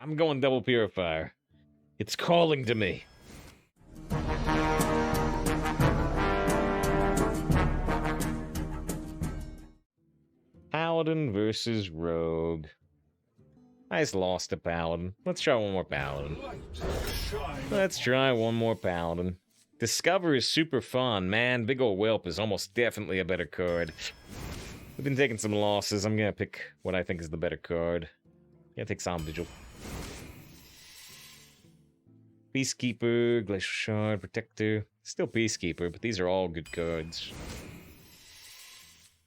I'm going double Purifier. It's calling to me. Paladin versus Rogue. I just lost a Paladin. Let's try one more Paladin. Let's try one more Paladin. Discover is super fun. Man, Big Ol' Whelp is almost definitely a better card. We've been taking some losses. I'm gonna pick what I think is the better card. Gonna take Psalm Vigil. Peacekeeper, Glacial Shard, Protector. Still Peacekeeper, but these are all good cards.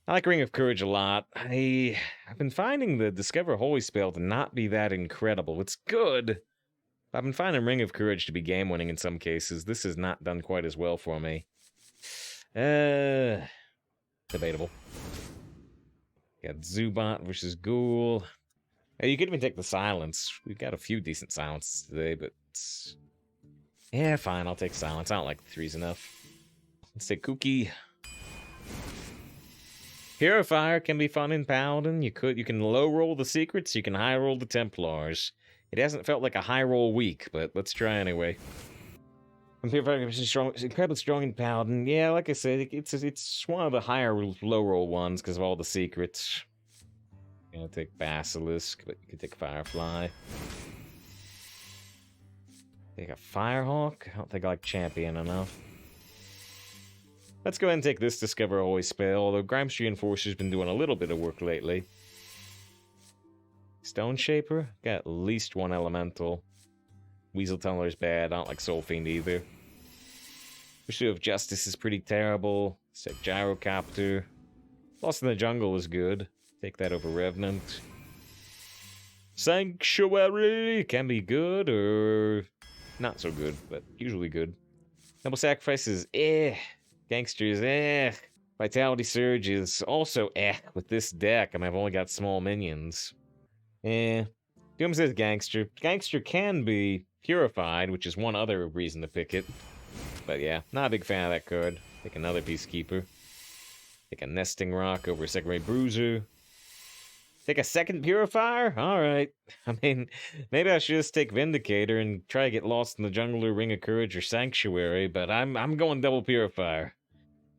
I like Ring of Courage a lot. I've been finding the Discover Holy Spell to not be that incredible. It's good. I've been finding Ring of Courage to be game-winning in some cases. This has not done quite as well for me. Debatable. Got Zubot versus Ghoul. You could even take the Silence. We've got a few decent Silences today, but... yeah, fine, I'll take Silence. I don't like the 3s enough. Let's take Kooky. Purifier can be fun in Paladin. You can low roll the Secrets, you can high roll the Templars. It hasn't felt like a high roll week, but let's try anyway. Purifier is incredibly strong in Paladin. Yeah, like I said, it's one of the higher low roll ones because of all the Secrets. I'm gonna take Basilisk, but you could take Firefly. Take a Firehawk? I don't think I like Champion enough. Let's go ahead and take this Discover Holy Spell, although Grimestree Enforcer's been doing a little bit of work lately. Stone Shaper? Got at least one Elemental. Weasel Tunneler's bad, I don't like Soul Fiend either. Pursuit of Justice is pretty terrible. Let's take Gyrocopter. Lost in the Jungle is good. Take that over Revenant. Sanctuary can be good or not so good, but usually good. Noble Sacrifice is Gangsters, Vitality Surge is also with this deck. I mean, I've only got small minions. Doom says Gangster. Gangster can be Purified, which is one other reason to pick it. But yeah, not a big fan of that card. Take another Peacekeeper. Take a Nesting Rock over a Secondary Bruiser. Take a second Purifier? Alright. I mean, maybe I should just take Vindicator and try to get lost in the jungle or Ring of Courage or Sanctuary, but I'm going double Purifier.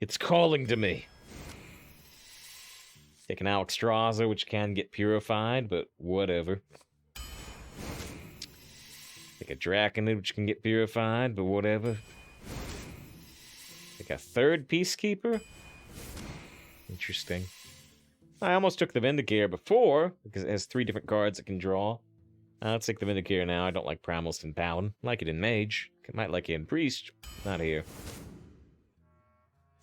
It's calling to me. Take an Alexstrasza, which can get purified, but whatever. Take a Draconid, which can get purified, but whatever. Take a third Peacekeeper? Interesting. I almost took the Vindicator before, because it has 3 different cards it can draw. Let's take the Vindicator now. I don't like Primalist in Paladin. Like it in Mage. Might like it in Priest. Not here.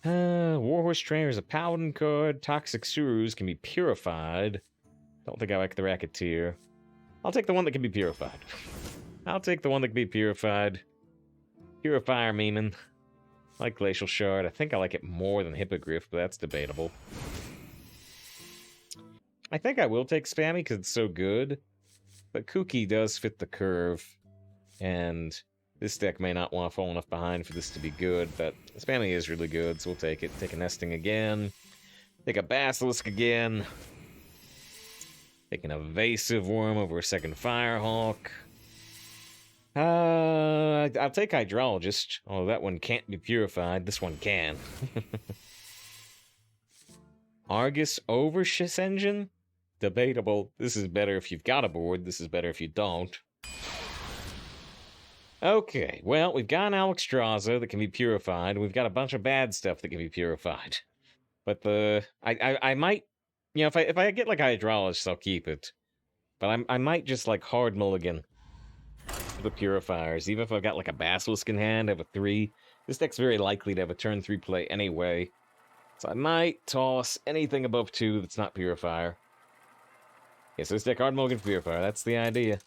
Warhorse Trainer is a Paladin card. Toxic Surus can be purified. Don't think I like the Racketeer. I'll take the one that can be purified. I'll take the one that can be purified. Purifier Memeon. I like Glacial Shard. I think I like it more than Hippogriff, but that's debatable. I think I will take Spammy because it's so good. But Kooky does fit the curve. And this deck may not want to fall enough behind for this to be good, but Spammy is really good, so we'll take it. Take a Nesting again. Take a Basilisk again. Take an Evasive Worm over a second Firehawk. I'll take Hydrologist. Oh, that one can't be purified. This one can. Argus over Engine? Debatable. This is better if you've got a board. This is better if you don't. Okay, well, we've got an Alexstrasza that can be purified. We've got a bunch of bad stuff that can be purified. But I might, you know, if I get like a Hydrologist, I'll keep it. But I might just like hard mulligan for the purifiers. Even if I've got like a Basilisk in hand, I have a 3. This deck's very likely to have a turn 3 play anyway. So I might toss anything above 2 that's not purifier. Yeah, so this deck hard mulligan for purifier. That's the idea.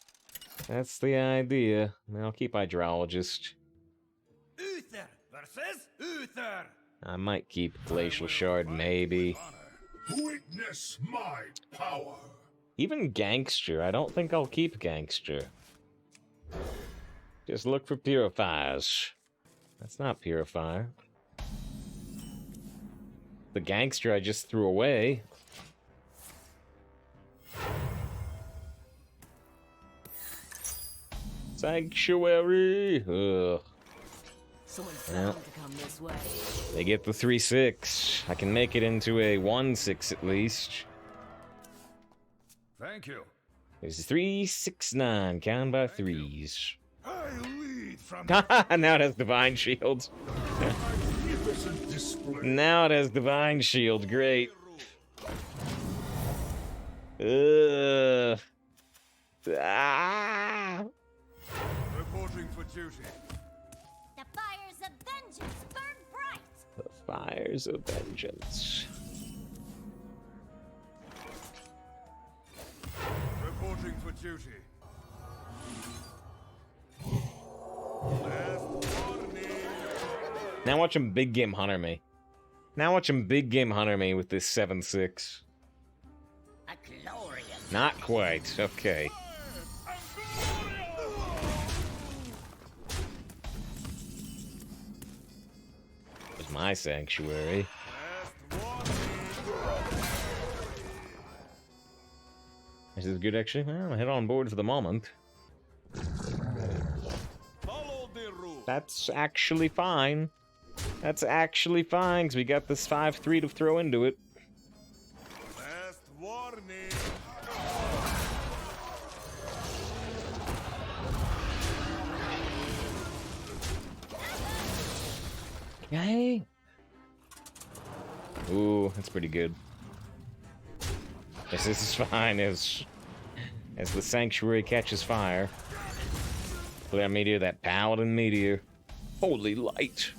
That's the idea. I'll keep Hydrologist. Uther versus Uther. I might keep Glacial Shard, maybe. Witness my power. Even Gangster. I don't think I'll keep Gangster. Just look for Purifiers. That's not Purifier. The Gangster I just threw away. Sanctuary. Ugh. Someone's Yeah. bound to come this way. They get the 3/6. I can make it into a 1/6 at least. Thank you. There's 3/6/9. Count by threes. I lead from Now it has Divine Shield. Magnificent display. Now it has Divine Shield. Great. Ugh. Ah. reporting for duty. The fires of vengeance burn bright. The fires of vengeance. Reporting for duty. Last warning. Now watch him big game hunter me. Now watch him big game hunter me with this 7/6. A glorious. Not quite. Okay. There's my sanctuary. Last warning. This is good actually. Well, I head on board for the moment. Follow the rule. That's actually fine. That's actually fine, because we got this 5/3 to throw into it. Last warning. Okay. Ooh, that's pretty good. Yes, this is fine as the sanctuary catches fire. Flare meteor, that paladin meteor. Holy light.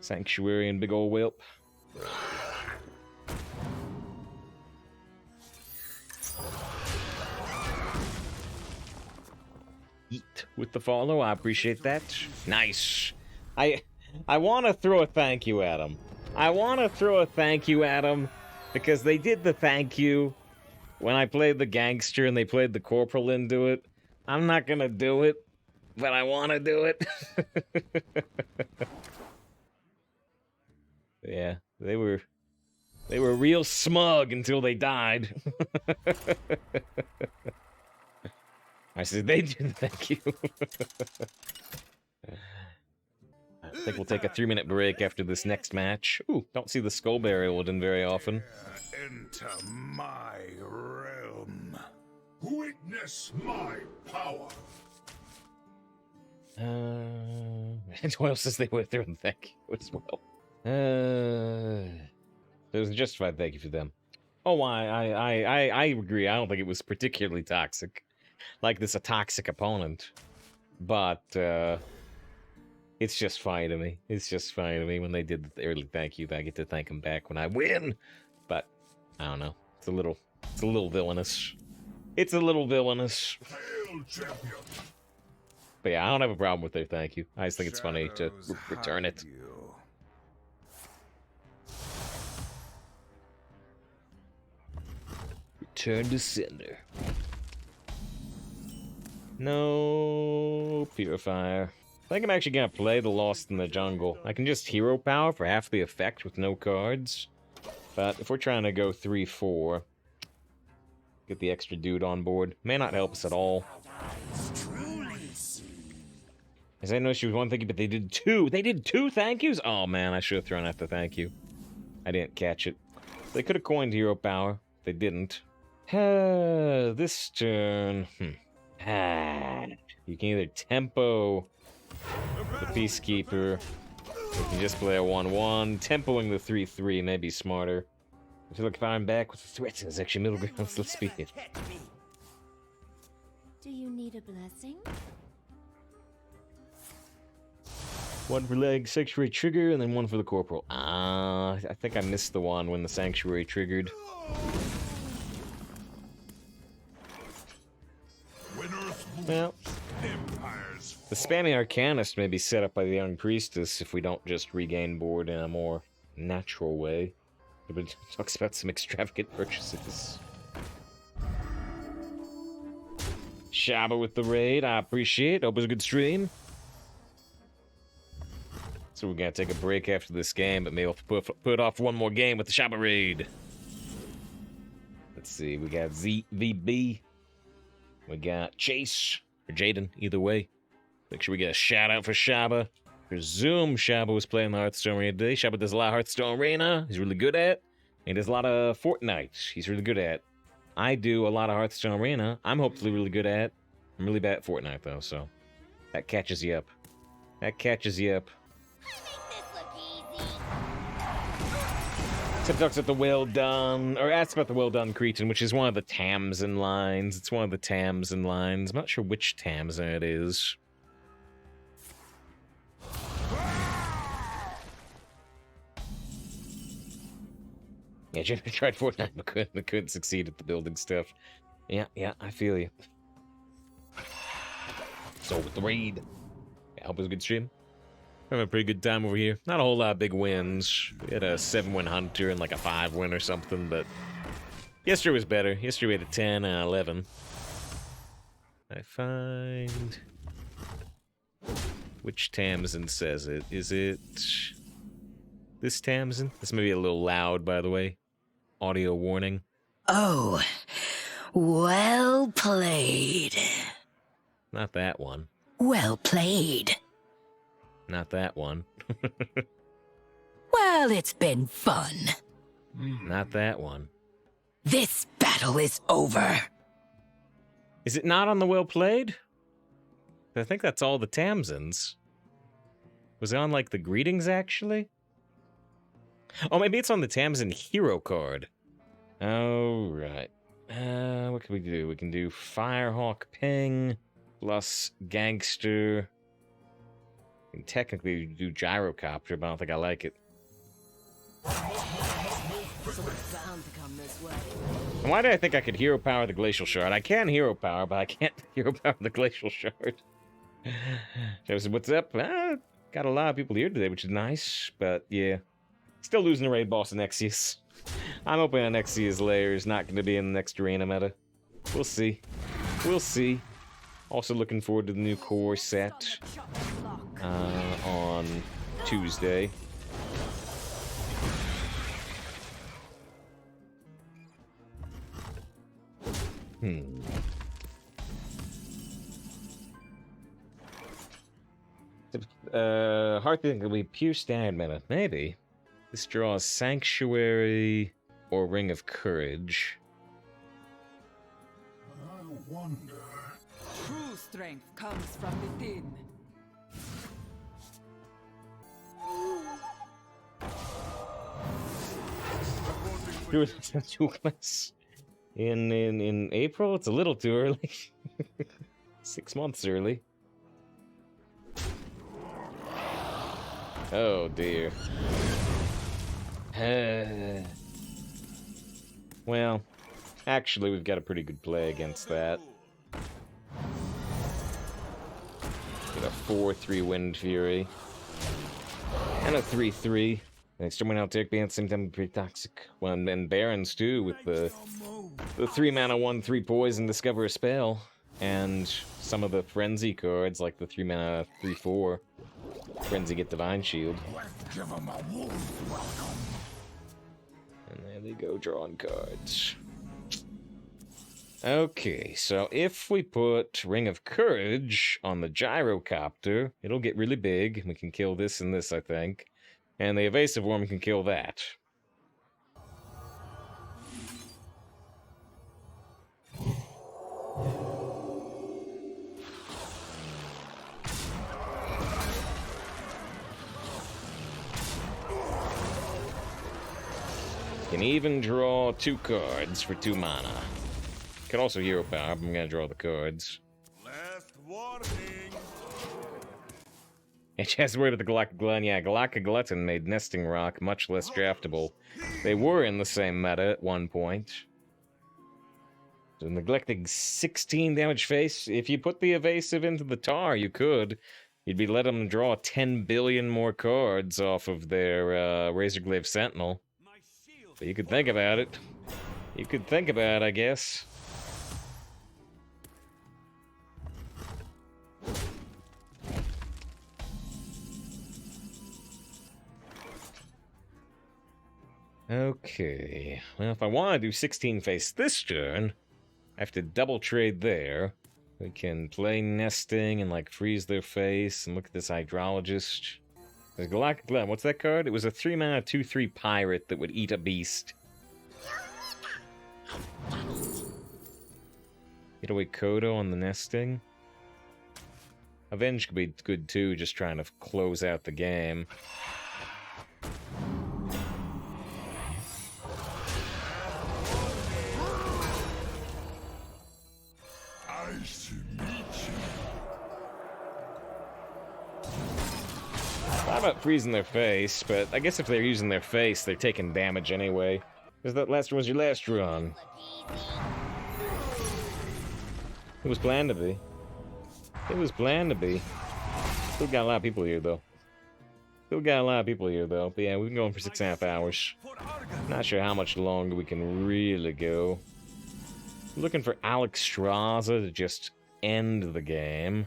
Sanctuary and big ol' whelp. Eat with the follow, I appreciate that. Nice. I want to throw a thank you at them. I want to throw a thank you at them because they did the thank you when I played the gangster and they played the corporal into it. I'm not gonna do it, but I want to do it. Yeah, they were real smug until they died. I said they did thank you. I think we'll take a 3-minute break after this next match. Ooh, don't see the skull burial in very often. Enter my realm. Witness my power. And Doyle says they went through and thank you as well. There's a justified thank you for them. Oh, I agree. I don't think it was particularly toxic. Like this a toxic opponent. But it's just fine to me. It's just fine to me when they did the early thank you. I get to thank them back when I win. But I don't know. It's a little villainous. It's a little villainous. Hail, champion. But yeah, I don't have a problem with their thank you. I just think it's funny to Shadows return it. hide you. Return to sender. No Purifier. I think I'm actually gonna play the Lost in the Jungle. I can just hero power for half the effect with no cards. But if we're trying to go 3/4, get the extra dude on board, may not help us at all. As I know she was one thank you, but they did two. They did 2 thank yous? Oh man, I should have thrown out the thank you. I didn't catch it. They could have coined hero power. They didn't. This turn. You can either tempo the Peacekeeper. You can just play a 1/1. Tempoing the 3/3 may be smarter. I feel like if I'm back with the threats, there's actually middle ground, so let's speak it. Do you need a blessing? One for leg, sanctuary trigger, and then one for the corporal. I think I missed the one when the sanctuary triggered. Well, Empires. the spammy Arcanist may be set up by the Young Priestess if we don't just regain board in a more natural way. It talks about some extravagant purchases. Shaba with the raid, I appreciate. Hope it was a good stream. So we're gonna take a break after this game, but maybe we'll put off one more game with the Shaba raid. Let's see, we got ZVB. We got Chase, or Jaden, either way. Make sure we get a shout out for Shaba. Presume Shaba was playing the Hearthstone Arena today. Shaba does a lot of Hearthstone Arena. He's really good at. He does a lot of Fortnite. He's really good at. I do a lot of Hearthstone Arena. I'm hopefully really good at. I'm really bad at Fortnite though, so that catches you up. That catches you up. Make this look easy. Tim talks about the well done, or asks about the well done Cretan, which is one of the Tamsin lines. It's one of the Tamsin lines. I'm not sure which Tamsin it is. Yeah, Jimmy tried Fortnite but couldn't succeed at the building stuff. Yeah, I feel you. So with the raid, I hope it was a good stream. Having a pretty good time over here. Not a whole lot of big wins. We had a 7-win Hunter and like a 5-win or something, but yesterday was better. Yesterday we had a 10 and 11. I find which Tamsin says it. Is it this Tamsin? This may be a little loud, by the way. Audio warning. Oh, well played. Not that one. Well played. Not that one. Well, it's been fun. Not that one. This battle is over. Is it not on the well played? I think that's all the Tamsins. Was it on, like, the greetings, actually? Oh, maybe it's on the Tamsin hero card. Oh, right. What can we do? We can do Firehawk Ping plus Gangster. We can technically do Gyrocopter, but I don't think I like it. Someone's bound to come this way. And why did I think I could hero power the Glacial Shard? I can hero power, but I can't hero power the Glacial Shard. Joe said, what's up? Got a lot of people here today, which is nice, but yeah. Still losing the raid boss in Nexius. I'm hoping Onyxia's Lair is not going to be in the next arena meta. We'll see. We'll see. Also looking forward to the new core set on Tuesday. Hearth think it'll be pure standard meta. Maybe. This draws Sanctuary or Ring of Courage. I wonder. True strength comes from within. Douglas in April? It's a little too early. 6 months early. Oh dear. Well, actually we've got a pretty good play against that. Get a 4-3 Wind Fury. And a 3-3. Exterminate Alterac being at the same time pretty toxic. Well, and Barons too, with the 3-mana 1/3 poison, discover a spell. And some of the Frenzy cards, like the 3-mana 3/4. Frenzy get Divine Shield. Give him a wolf welcome. And there they go, drawing cards. Okay, so if we put Ring of Courage on the Gyrocopter, it'll get really big. We can kill this and this, I think. And the Evasive Worm can kill that. Can even draw 2 cards for 2 mana. Could also hero power, but I'm gonna draw the cards. Last warning. It has word of the Galactic Glutton. Yeah, Galactic Glutton made Nesting Rock much less draftable. They were in the same meta at one point. So neglecting 16 damage face. If you put the evasive into the tar, you could. You'd be letting them draw 10 billion more cards off of their Razorglaive Sentinel. But you could think about it. You could think about it, I guess. Okay. Well, if I want to do 16 face this turn, I have to double trade there. We can play nesting and like freeze their face and look at this hydrologist. There's Galactic Lab. What's that card? It was a 3-mana 2/3 pirate that would eat a beast. Get away Kodo on the nesting. Avenge could be good too, just trying to close out the game. Thought about freezing their face, but I guess if they're using their face, they're taking damage anyway. Because that last one was your last run. It was planned to be. It was planned to be. Still got a lot of people here, though. But yeah, we've been going for 6.5 hours. Not sure how much longer we can really go. Looking for Alexstrasza to just end the game.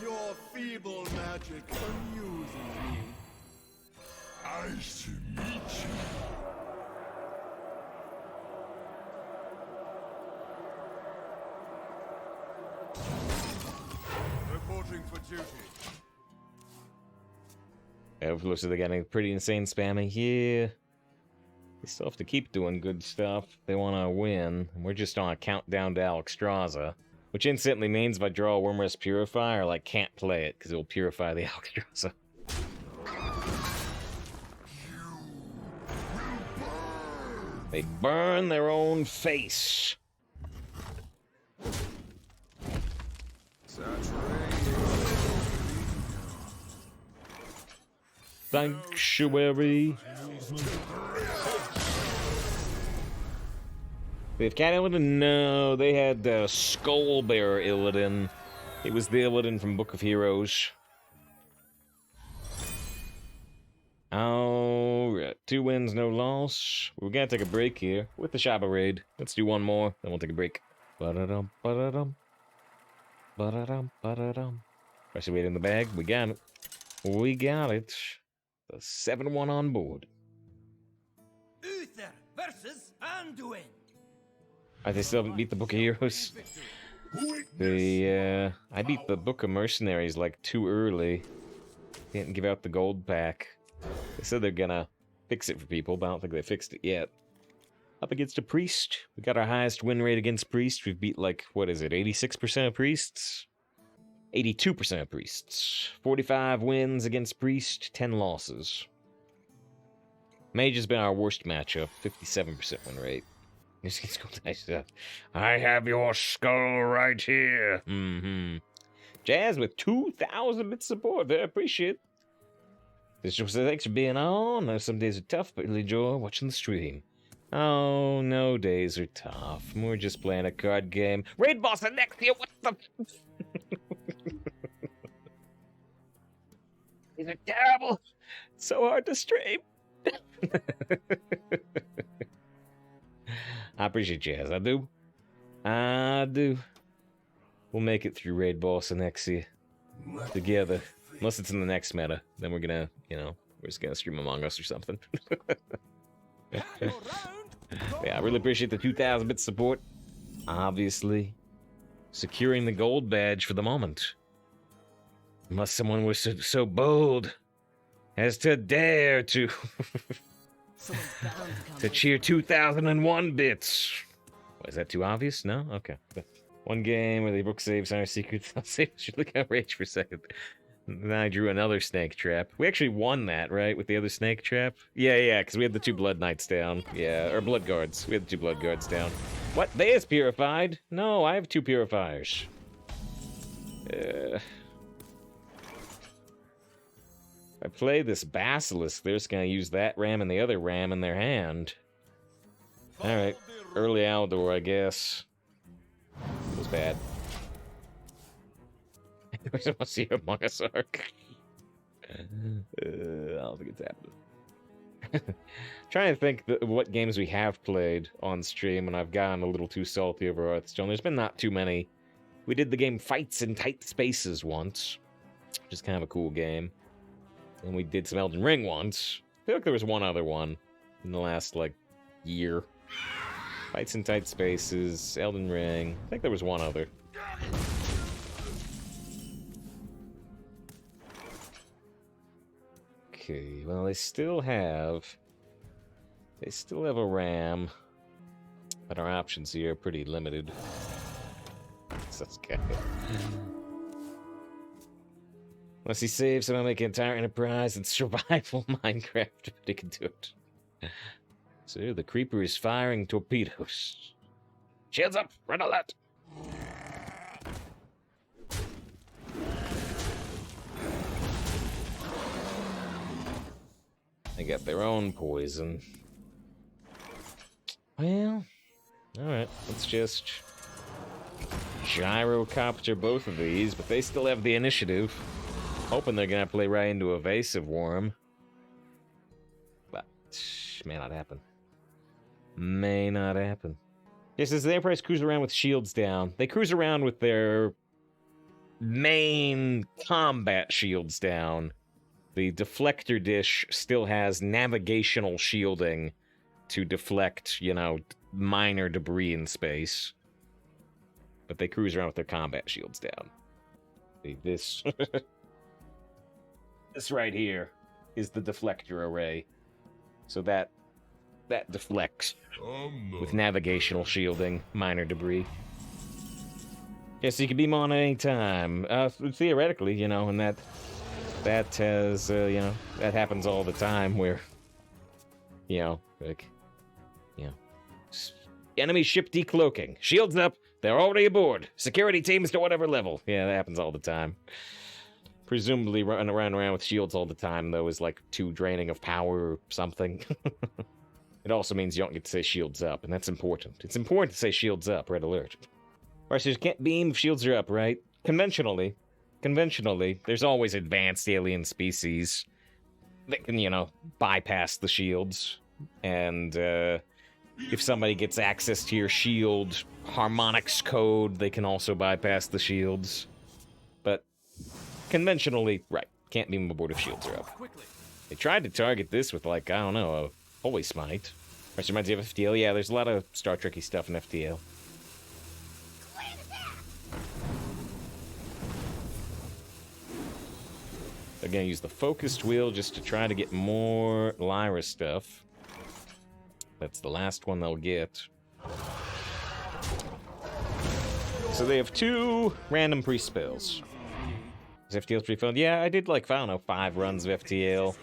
Your feeble magic amuses me. Nice to meet you. Reporting for duty. It looks like they're getting pretty insane spammy here. They still have to keep doing good stuff. They want to win. We're just on a countdown to Alexstrasza. Which instantly means if I draw a Wormrest Purifier, I like, can't play it, because it will purify the Alexstrasza. They burn their own face. Sanctuary. They have Cat Illidan? No, they had Skullbearer Illidan. It was the Illidan from Book of Heroes. Alright, 2 wins, no loss. We're gonna take a break here with the Shaba raid. Let's do one more, then we'll take a break. Ba-da-dum, ba-da-dum. Ba-da-dum, ba-da-dum. Pressure weight in the bag. We got it. We got it. The 7-1 on board. Uther versus Anduin. They still haven't beat the Book of Heroes. I beat the Book of Mercenaries like too early. Didn't give out the gold pack. They said they're gonna fix it for people, but I don't think they fixed it yet. Up against a priest. We got our highest win rate against priest. We've beat like, what is it, 86% of priests? 82% of priests. 45 wins against priest, 10 losses. Mage has been our worst matchup, 57% win rate. I have your skull right here. Jazz with 2,000 bits support. Very appreciate it. Thanks for being on. I know some days are tough, but really enjoy watching the stream. Oh, no days are tough. We're just playing a card game. Raid boss Onyxia, what the? These are terrible. So hard to stream. I appreciate Jazz. I do. I do. We'll make it through Raid Boss and Onyxia together. Unless it's in the next meta. Then we're gonna, we're just gonna stream Among Us or something. Yeah, I really appreciate the 2,000 bit support. Obviously. Securing the gold badge for the moment. Unless someone was so bold as to dare to... to cheer 2001 bits. What, is that too obvious? No? Okay. One game where they book saves on our secrets. I'll save. Should look at rage for a second. Then I drew another snake trap. We actually won that, right? With the other snake trap? Yeah, because we had the 2 blood knights down. Yeah, or blood guards. We had the 2 blood guards down. What? They is purified? No, I have 2 purifiers. I play this Basilisk, they're just gonna use that ram and the other ram in their hand. Alright, early Aldor, I guess. It was bad. I just want to see Among Us arc. I don't think it's happening. Trying to think what games we have played on stream, and I've gotten a little too salty over Hearthstone. There's been not too many. We did the game Fights in Tight Spaces once, which is kind of a cool game. And we did some Elden Ring once. I feel like there was one other one in the last, like, year. Fights in Tight Spaces, Elden Ring. I think there was one other. Okay, well, they still have a ram, but our options here are pretty limited. So that's good. Unless he saves and I'll make an entire enterprise and survival Minecraft, but he can do it. So the creeper is firing torpedoes. Shields up! Red alert! They got their own poison. Well, alright, let's just gyrocopter both of these, but they still have the initiative. Hoping they're gonna play right into Evasive Worm. But, may not happen. May not happen. Yes, as the Enterprise cruise around with shields down, they cruise around with their main combat shields down. The deflector dish still has navigational shielding to deflect, you know, minor debris in space. But they cruise around with their combat shields down. See, this... this right here is the deflector array. So that deflects with navigational shielding, minor debris. Yeah, so you can beam on at any time. Theoretically, you know, and that has, you know, that happens all the time where, you know, like, you know, enemy ship decloaking. Shields up, they're already aboard. Security teams to whatever level. Yeah, that happens all the time. Presumably running around with shields all the time, though, is like too draining of power or something. It also means you don't get to say shields up, and that's important. It's important to say shields up, red alert. Alright, so you can't beam if shields are up, right? Conventionally, there's always advanced alien species that can, you know, bypass the shields. And if somebody gets access to your shield harmonics code, they can also bypass the shields. But conventionally, right, can't beam aboard if shields are up. They tried to target this with, like, I don't know, a Holy Smite. Which reminds you of FTL. Yeah, there's a lot of Star Trek-y stuff in FTL. They're gonna use the focused wheel just to try to get more Lyra stuff. That's the last one they'll get. So they have 2 random pre-spells. Is FTL pretty fun? Yeah, I did, like, I don't know, 5 runs of FTL.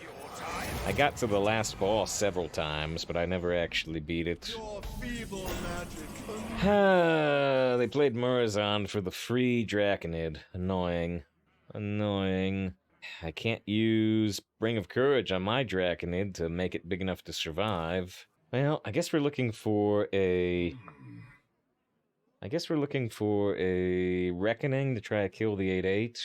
I got to the last boss several times, but I never actually beat it. Your feeble magic They played Murazan for the free Draconid. Annoying. Annoying. I can't use Ring of Courage on my Draconid to make it big enough to survive. Well, I guess we're looking for a Reckoning to try to kill the 8/8.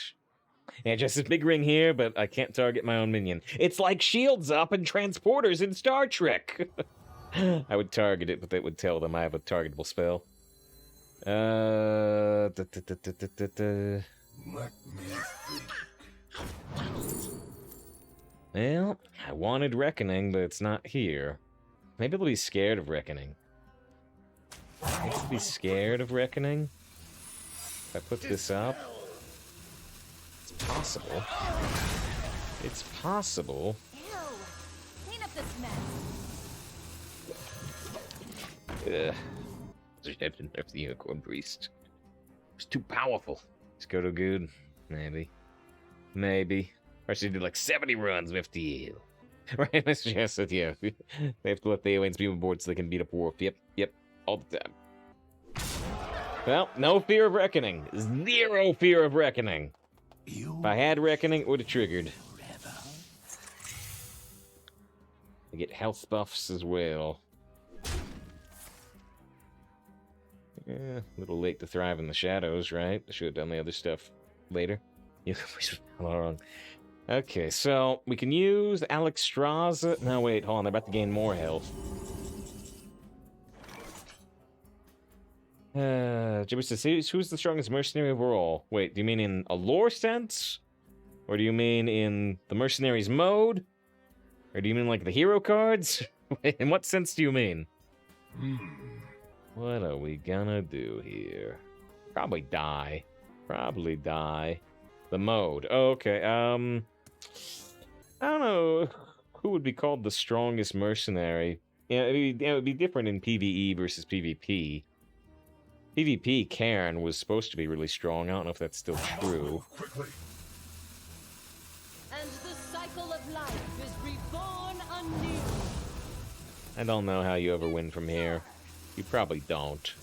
Yeah, just a big ring here, but I can't target my own minion. It's like shields up and transporters in Star Trek! I would target it, but that would tell them I have a targetable spell. Let me think. Well, I wanted Reckoning, but it's not here. Maybe they'll be scared of Reckoning. Maybe they'll be scared of Reckoning? If I put this up... It's possible. It's possible. Ew. Clean up this mess. Ugh. I didn't nerf the Unicorn Priest. It's too powerful. Let's go to good. Maybe. Maybe. Or should do like 70 runs with FTL. Right, Mr. Jessup, yeah. They have to let the aliens beam aboard so they can beat up Worf. Yep, all the time. Well, no fear of Reckoning. 0 fear of Reckoning. If I had Reckoning, it would have triggered. I get health buffs as well. Yeah, a little late to thrive in the shadows, right? I should have done the other stuff later. Yeah, wrong. Okay, so we can use Alexstrasza. No, wait, hold on. They're about to gain more health. Jibber says, who's the strongest mercenary overall? Wait, do you mean in a lore sense? Or do you mean in the mercenaries mode? Or do you mean like the hero cards? In what sense do you mean? What are we gonna do here? Probably die. Probably die. The mode. Okay, I don't know who would be called the strongest mercenary. Yeah, it would be different in PvE versus PvP. PvP, Karen was supposed to be really strong. I don't know if that's still true. And the cycle of life is reborn anew. I don't know how you ever win from here. You probably don't.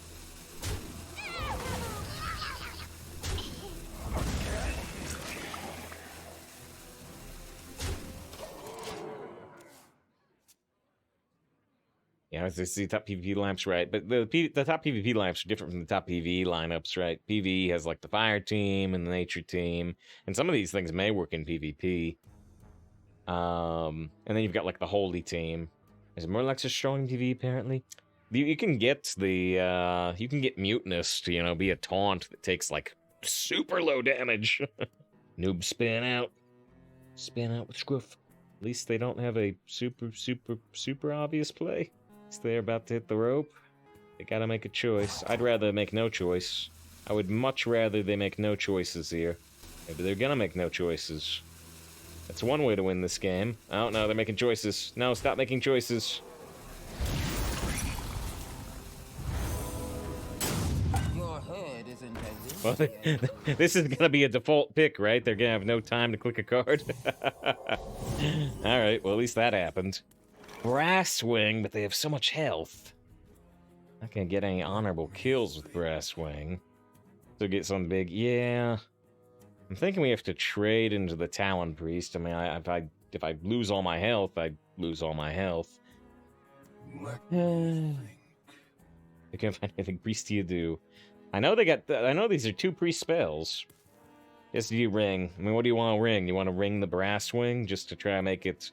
Yeah, I see top PvP lineups, right? But the top PvP lineups are different from the top PvE lineups, right? PvE has like the fire team and the nature team, and some of these things may work in PvP. And then you've got like the holy team. Is Murlocs a strong in PvE apparently? You can get the you can get Mutinous to, you know, be a taunt that takes like super low damage. Noob spin out with Scruff. At least they don't have a super obvious play. They're about to hit the rope. They gotta make a choice. I'd rather make no choice. I would much rather they make no choices here. Maybe they're gonna make no choices. That's one way to win this game. Oh no, they're making choices. No, stop making choices. Your head isn't as Well, this is gonna be a default pick, right? They're gonna have no time to click a card. Alright, well at least that happened. Brass Wing, but they have so much health. Not gonna get any honorable kills with Brass Wing. So get some big, yeah. I'm thinking we have to trade into the Talon Priest. I mean, if I lose all my health, I'd lose all my health. I can't find anything priesty to do. I know they got. I know these are 2 priest spells. Yes, do you ring? I mean, what do you want to ring? You want to ring the Brass Wing just to try and make it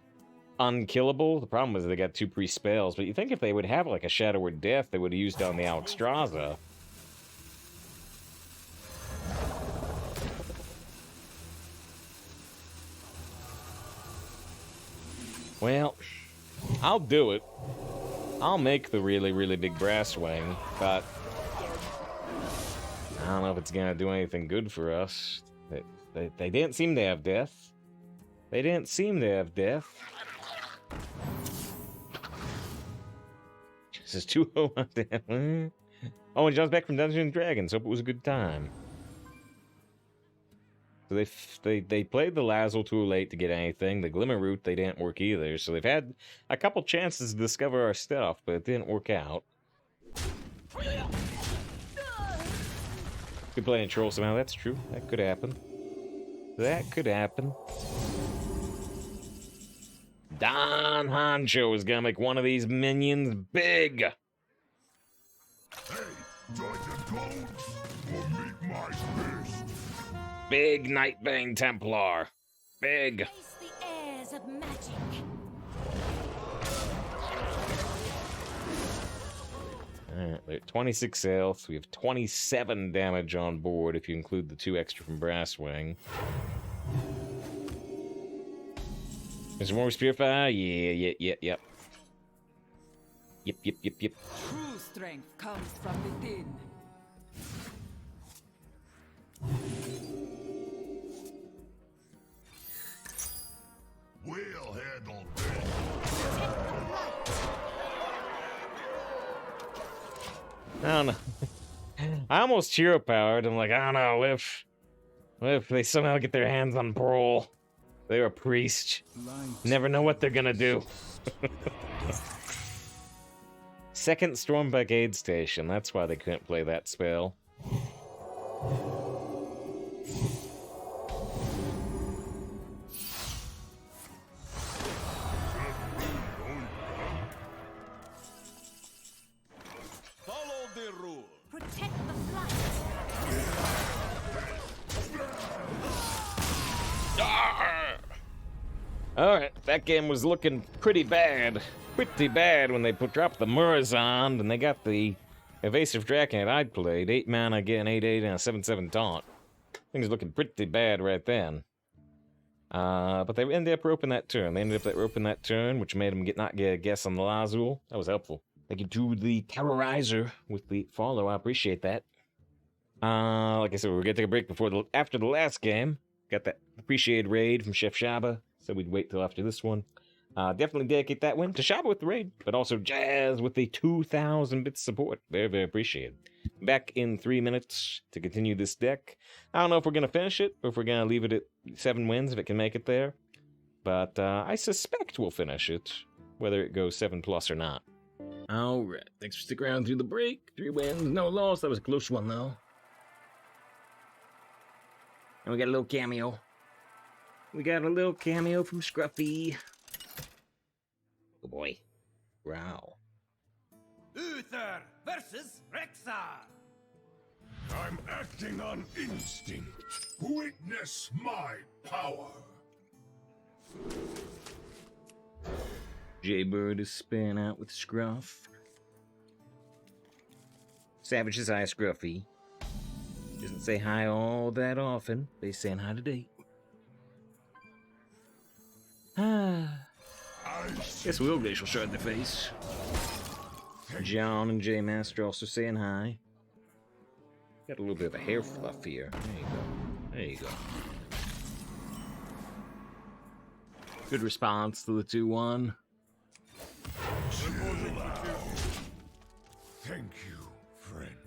unkillable? The problem is they got 2 priest spells, but you think if they would have like a Shadow Word Death, they would have used on the Alexstrasza. Well, I'll do it. I'll make the really big Brass Wing, but I don't know if it's gonna do anything good for us. They didn't seem to have death. They didn't seem to have death. This is too low on death. Oh, and John's back from Dungeons and Dragons. Hope it was a good time. So they played the Lazzle too late to get anything. The Glimmer Root, they didn't work either. So they've had a couple chances to discover our stuff, but it didn't work out. Could play in Troll somehow. That's true. That could happen. That could happen. Don Honcho is gonna make one of these minions big. Hey, join the goats or meet my fist. Big Nightbane Templar. Big. Face the airs of magic. Alright, we're at 26 health. We have 27 damage on board if you include the 2 extra from Brass Wing. Is there more Purifier? Yep. True strength comes from within. We'll handle this. I don't know. I almost hero powered. I'm like, I don't know, what if they somehow get their hands on Brawl? They're a priest. Never know what they're gonna do. Second Stormback aid station. That's why they couldn't play that spell. Follow the rule. Protect the flight. Alright, that game was looking pretty bad. Pretty bad when they dropped the Murazond and they got the Evasive Draken I'd played. 8 mana, again, 8/8, and a 7/7 taunt. Things looking pretty bad right then. But they ended up roping that turn. They ended up roping that turn, which made them not get a guess on the Lazul. That was helpful. Thank you to the Terrorizer with the follow. I appreciate that. Like I said, we're gonna take a break after the last game. Got that appreciated raid from Chef Shaba. Said we'd wait till after this one. Definitely dedicate that win to Shaba with the raid, but also Jazz with the 2,000 bits support. Very, very appreciated. Back in 3 minutes to continue this deck. I don't know if we're gonna finish it or if we're gonna leave it at 7 wins if it can make it there. But I suspect we'll finish it, whether it goes 7+ or not. Alright, thanks for sticking around through the break. 3 wins, no loss. That was a close one, though. And we got a little cameo. We got a little cameo from Scruffy. Oh boy. Wow. Uther versus Rexa. I'm acting on instinct. Witness my power. Jaybird is spinning out with Scruff. Savage's eye, Scruffy. Doesn't say hi all that often, but he's saying hi today. Guess we'll glacial shard in the face. John and J Master also saying hi. Got a little bit of a hair fluff here. There you go. There you go. Good response to the 2-1. Thank you, friend.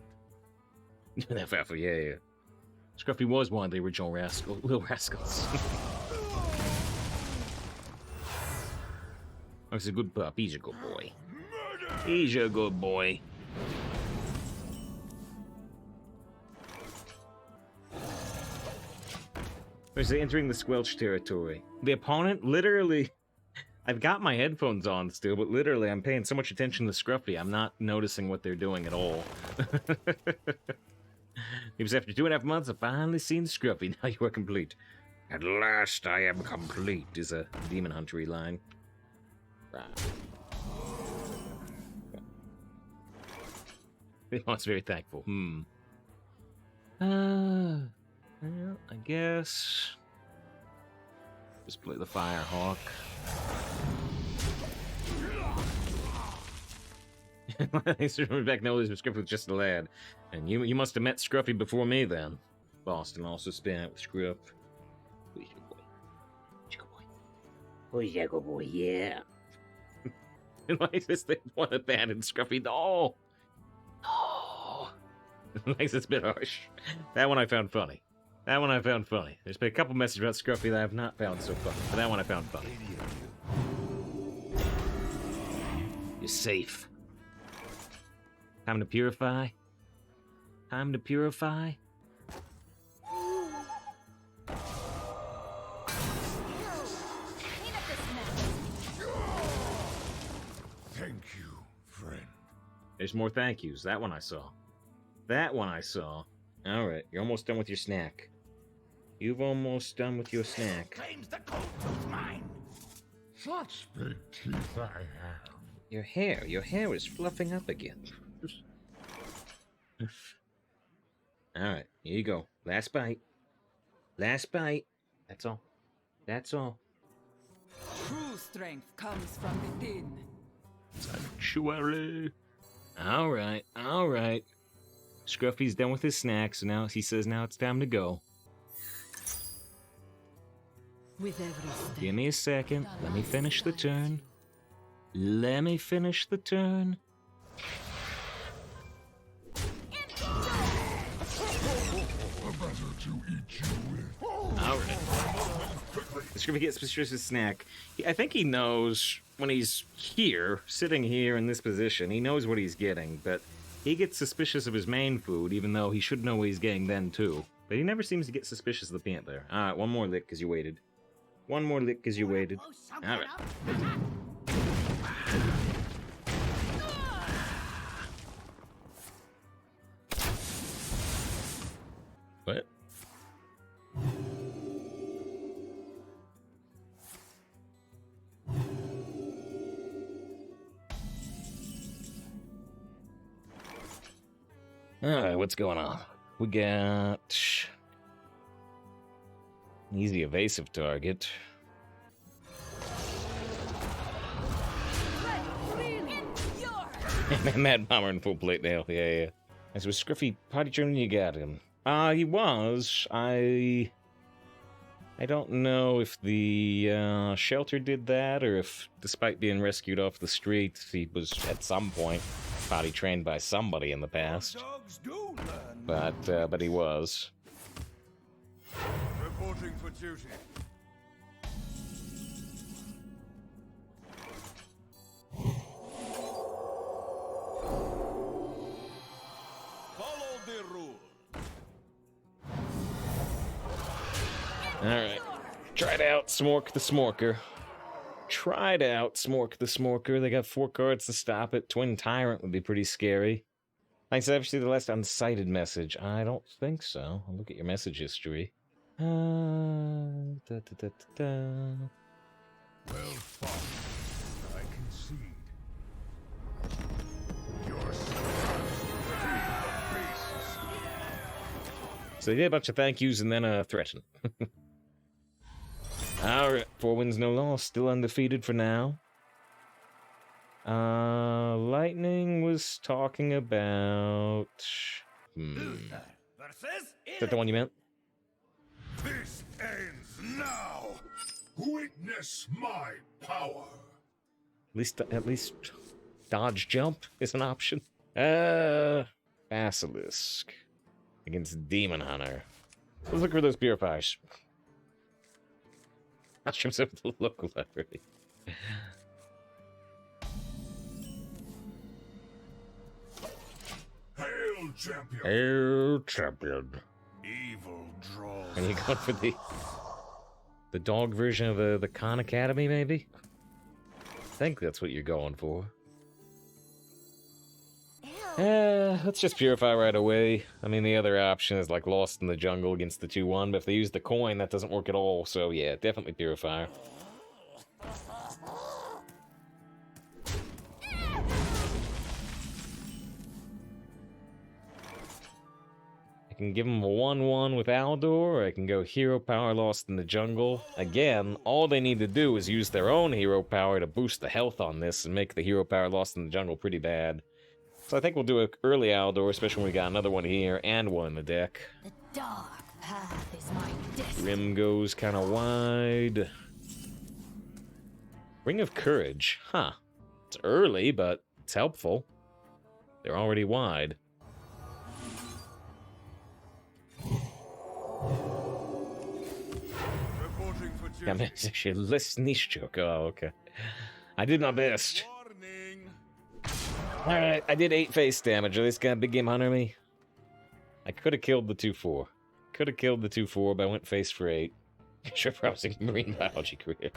That Faffle, yeah. Scruffy was one of the original Little Rascals. He's a good pup. He's a good boy. He's a good boy. There's entering the Squelch territory. The opponent literally... I've got my headphones on still, but literally I'm paying so much attention to Scruffy, I'm not noticing what they're doing at all. It was after 2.5 months, I've finally seen Scruffy. Now you are complete. At last I am complete, is a Demon Huntery line. Everyone's very thankful. Well, I guess... Just play the Firehawk. Thanks for coming back. No, this was Scruffy with just a lad. And you must have met Scruffy before me then. Boston also spin out with Scruff. Who's your boy? Who's your boy? Who's your good boy? Yeah. Like this, they want to abandon Scruffy. No! No! Like this bit harsh. That one I found funny. That one I found funny. There's been a couple messages about Scruffy that I have not found so funny. But that one I found funny. You're safe. Time to purify. Time to purify. Thank you, friend. There's more thank yous. That one I saw. That one I saw. Alright, you're almost done with your snack. You've almost done with your snack. Claims the coat was mine. Such big teeth I have. Your hair is fluffing up again. Alright, here you go. Last bite. Last bite. That's all. That's all. True strength comes from within. Sanctuary. Alright, alright. Scruffy's done with his snack, so now he says now it's time to go. With every step. Give me a second. Let me finish the turn. Let me finish the turn. Alright. Scruffy gets suspicious of snack. I think he knows when he's here, sitting here in this position, he knows what he's getting, but he gets suspicious of his main food, even though he should know what he's getting then too. But he never seems to get suspicious of the peanut there. Alright, one more lick because you waited. One more lick because you waited. Alright. What? Alright, what's going on? We got... easy evasive target. Mad Bomber in full plate nail. Yeah. As was Scruffy potty trained when you got him. He was. I don't know if the shelter did that, or if, despite being rescued off the street, he was at some point potty trained by somebody in the past. But he was. Reporting for duty. Follow the rule. Alright. Tried out Smork the Smorker. Tried out Smork the Smorker. They got 4 cards to stop it. Twin Tyrant would be pretty scary. Thanks, I've seen the last unsighted message. I don't think so. I'll look at your message history. Well fought. I concede. Your So they did a bunch of thank yous and then a threaten. Alright, 4 wins, no loss. Still undefeated for now. Lightning was talking about... Is that the one you meant? This ends now. Witness my power. At least dodge jump is an option. Basilisk against Demon Hunter. Let's look for those purifiers. Mushrooms of the local library. Hail, champion. Hail, champion. Evil draws. Are you going for the dog version of the Khan Academy, maybe? I think that's what you're going for. Let's just purify right away. I mean, the other option is like Lost in the Jungle against the 2-1, but if they use the coin, that doesn't work at all. So yeah, definitely Purifier. I can give him a 1-1 with Aldor, or I can go Hero Power Lost in the Jungle. Again, all they need to do is use their own Hero Power to boost the health on this and make the Hero Power Lost in the Jungle pretty bad. So I think we'll do an early Aldor, especially when we got another one here and one in the deck. The dark path is my destiny. Rim goes kind of wide. Ring of Courage. Huh. It's early, but it's helpful. They're already wide. Reporting for duty. Yeah, man, it's actually less niche joke. Oh, okay. I did my best. Warning. Alright, I did 8 face damage. Are they just gonna big game hunter me? I could have killed the 2-4. Could have killed the 2-4, but I went face for 8. Sure, browsing marine biology career.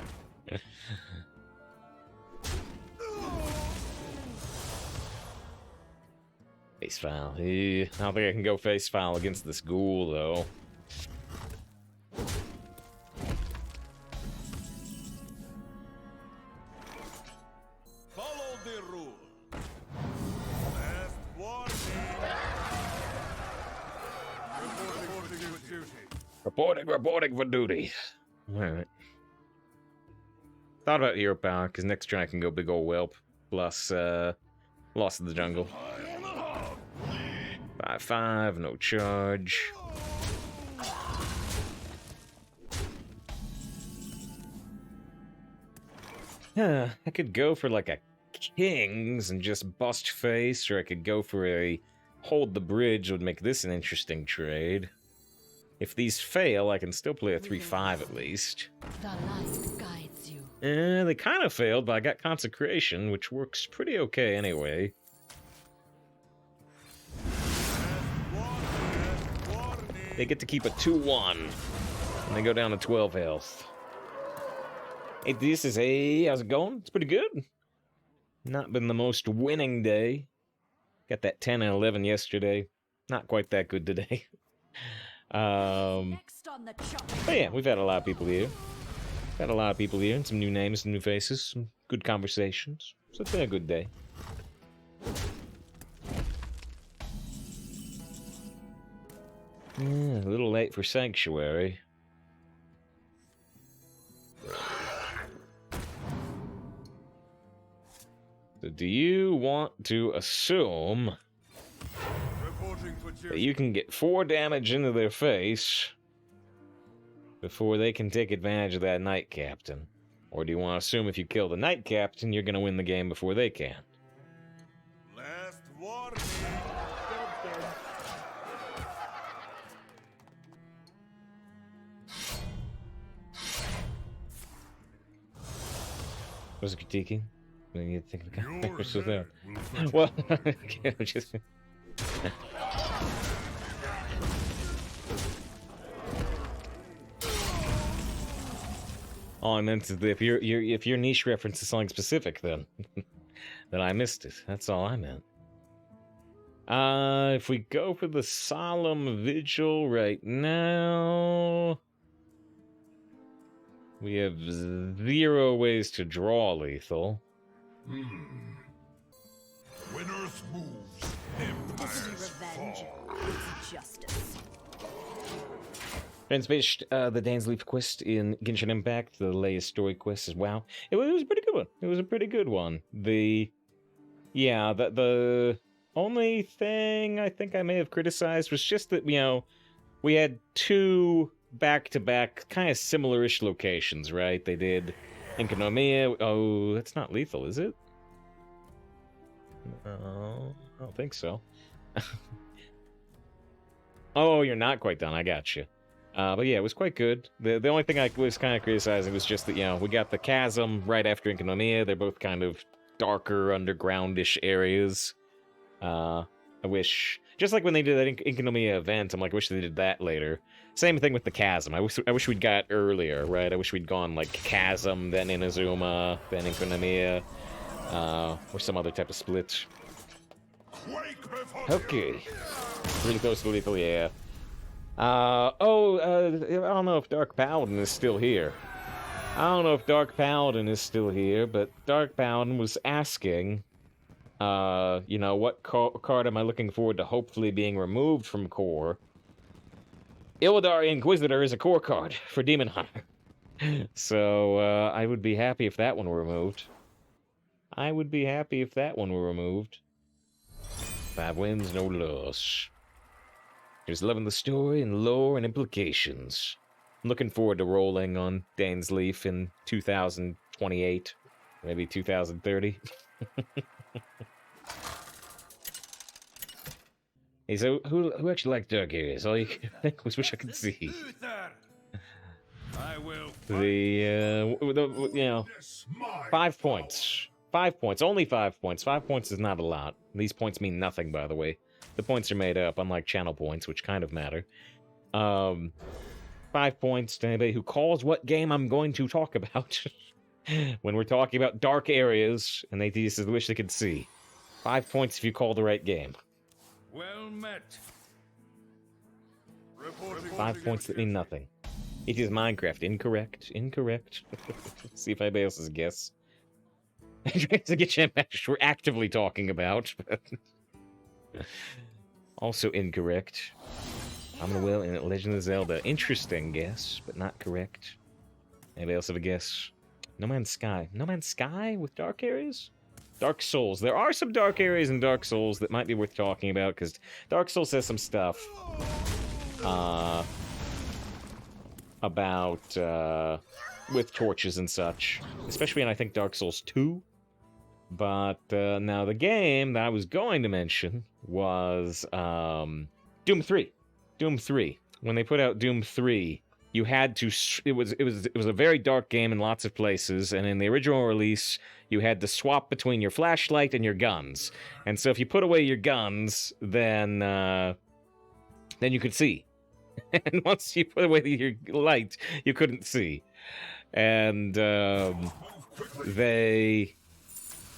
Face file. I don't think I can go face file against this ghoul, though. Follow the rule. Last warning. Reporting for duty. Reporting for duty. Alright. Thought about hero power, because next turn I can go big ol' whelp. Plus, Lost in the Jungle. 5/5, no charge. I could go for like a Kings and just bust face, or I could go for a hold the bridge, would make this an interesting trade. If these fail, I can still play a 3/5 at least. The light guides you. They kind of failed, but I got Consecration, which works pretty okay anyway. They get to keep a 2-1, and they go down to 12 health. Hey, this is how's it going? It's pretty good. Not been the most winning day. Got that 10 and 11 yesterday. Not quite that good today. Next on the chopping But yeah, we've had a lot of people here. Got a lot of people here, and some new names, some new faces, some good conversations. So it's been a good day. Yeah, a little late for Sanctuary. So do you want to assume that you can get 4 damage into their face before they can take advantage of that Knight Captain? Or do you want to assume if you kill the Knight Captain, you're going to win the game before they can? Last warning. Was it critiquing? You think the guy Your was there? head will Well, okay, I'm just. All I meant is that if your niche reference is something specific, then then I missed it. That's all I meant. If we go for the Solemn Vigil right now, we have 0 ways to draw lethal. Winners moves. This is Empires revenge. fall. It's justice. Transmitted the Dansleaf quest in Genshin Impact, the latest story quest as well. It was a pretty good one. It was a pretty good one. The only thing I think I may have criticized was just that, we had 2 back-to-back kind of similar-ish locations, right? They did Enkanomiya. Oh, that's not lethal, is it? No, I don't think so. Oh, you're not quite done. I got you. But yeah, it was quite good. The only thing I was kind of criticizing was just that, we got the chasm right after Enkanomiya. They're both kind of darker, undergroundish areas. I wish, just like when they did that Enkanomiya event, I'm like, I wish they did that later. Same thing with the chasm. I wish we'd got earlier, right? I wish we'd gone like chasm, then Inazuma, then Enkanomiya, or some other type of split. Quake before Okay. Really close to lethal, yeah. I don't know if Dark Paladin is still here. But Dark Paladin was asking, what card am I looking forward to hopefully being removed from core? Illidar Inquisitor is a core card for Demon Hunter. So, I would be happy if that one were removed. 5 wins, no loss. Just loving the story and lore and implications. I'm looking forward to rolling on Dansleaf in 2028, maybe 2030. Hey, so who actually likes dark areas? All you wish I could see. Uther. I will The 5 points. 5 points. Only 5 points. 5 points is not a lot. These points mean nothing, by the way. The points are made up, unlike channel points, which kind of matter. 5 points to anybody who calls what game I'm going to talk about when we're talking about dark areas, and they just wish they could see. 5 points if you call the right game. Well met. 5 points that mean nothing. It is Minecraft. Incorrect. See if anybody else has a guess. To get you match we're actively talking about, but also incorrect. I'm gonna will in Legend of Zelda. Interesting guess, but not correct. Anybody else have a guess? No Man's Sky. No Man's Sky with dark areas? Dark Souls. There are some dark areas in Dark Souls that might be worth talking about, because Dark Souls says some stuff about with torches and such, especially in I think Dark Souls 2. But now the game that I was going to mention was Doom 3. Doom 3. When they put out Doom 3, you had to. It was a very dark game in lots of places, and in the original release, you had to swap between your flashlight and your guns. And so if you put away your guns, then you could see. And once you put away your light, you couldn't see. And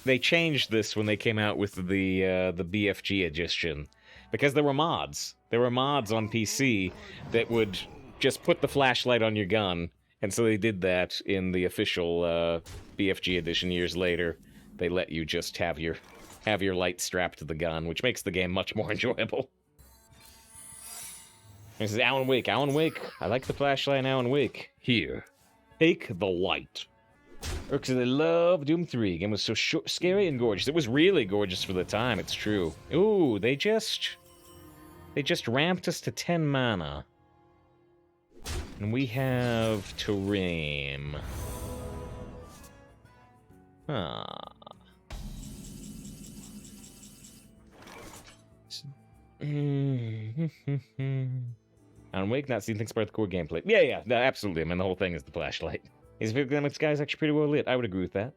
they changed this when they came out with the BFG edition, because there were mods. There were mods on PC that would just put the flashlight on your gun, and so they did that in the official BFG edition years later. They let you just have your light strapped to the gun, which makes the game much more enjoyable. This is Alan Wake. Alan Wake, I like the flashlight in Alan Wake. Here, take the light. Because I love Doom 3. Game was so short, scary and gorgeous. It was really gorgeous for the time, it's true. Ooh, they just ramped us to 10 mana. And we have Tareem. On Wake, not seen things about the core gameplay. Yeah, no, absolutely. I mean, the whole thing is the flashlight. Is the sky's actually pretty well lit. I would agree with that.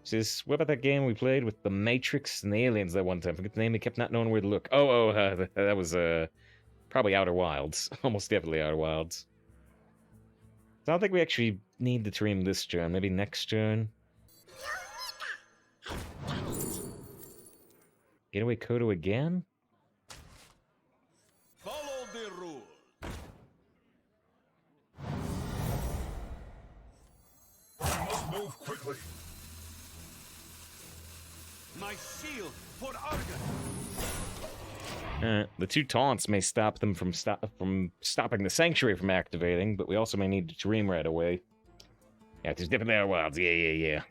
Says, what about that game we played with the Matrix and the aliens that one time? Forget the name. They kept not knowing where to look. That was probably Outer Wilds. Almost definitely Outer Wilds. So I don't think we actually need the Tareem this turn. Maybe next turn. Getaway Kodo again? Follow the rule. We must move quickly. My shield for Argon. The 2 taunts may stop them from stopping the Sanctuary from activating, but we also may need to Tareem right away. Yeah, there's definitely Outer Wilds. Yeah.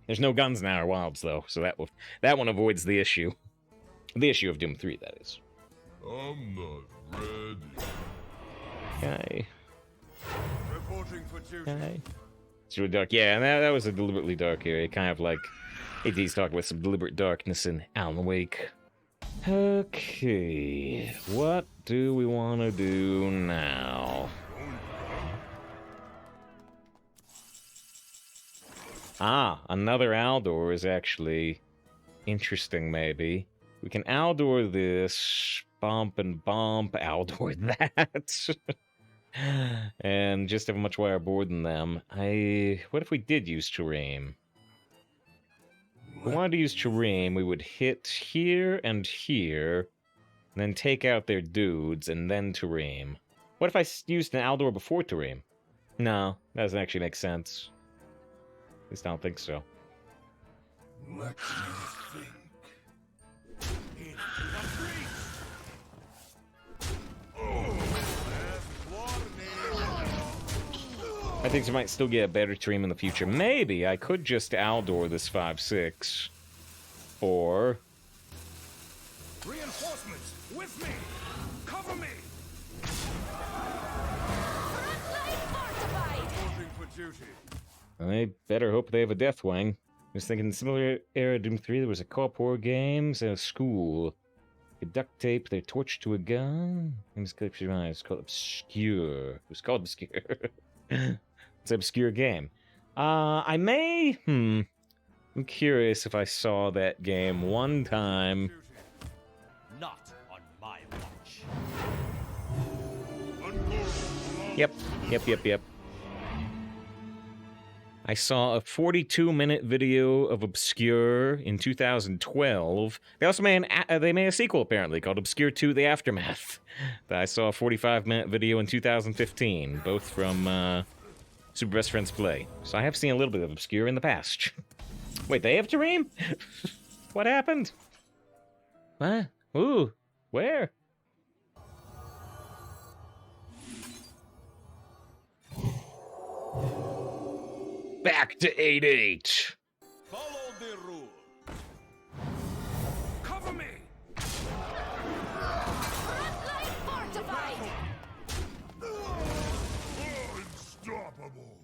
There's no guns in Outer Wilds, though, so that one avoids the issue. The issue of Doom 3, that is. I'm not ready. Okay. Reporting for duty. Okay. It's really dark. Yeah, and that was a deliberately dark area. Kind of like AD's talking about some deliberate darkness in Alan Wake. Okay. What do we want to do now? Another Aldor is actually interesting, maybe. We can Aldor this, bump and bump, Aldor that. And just have a much wider board than them. What if we did use Tareem? If we wanted to use Tareem, we would hit here and here, and then take out their dudes, and then Tareem. What if I used an Aldor before Tareem? No, that doesn't actually make sense. At least I don't think so. Let me think. I think we might still get a better Tareem in the future. Maybe I could just Aldor this 5/6. Or... Reinforcements with me. Cover me. Reporting for duty. I better hope they have a Deathwing. I was thinking similar era Doom 3, there was a co-op horror games and a school. You duct tape their torch to a gun. It's called Obscure. It was called Obscure. It's an obscure game. I may... I'm curious if I saw that game one time. Not on my watch. Yep. I saw a 42-minute video of Obscure in 2012. They also made a sequel, apparently, called Obscure 2: The Aftermath. I saw a 45-minute video in 2015, both from Super Best Friends Play. So I have seen a little bit of Obscure in the past. Wait, they have Tareem? What happened? What? Ooh, where? Back to 8-8. Follow the rule. Cover me. Unstoppable.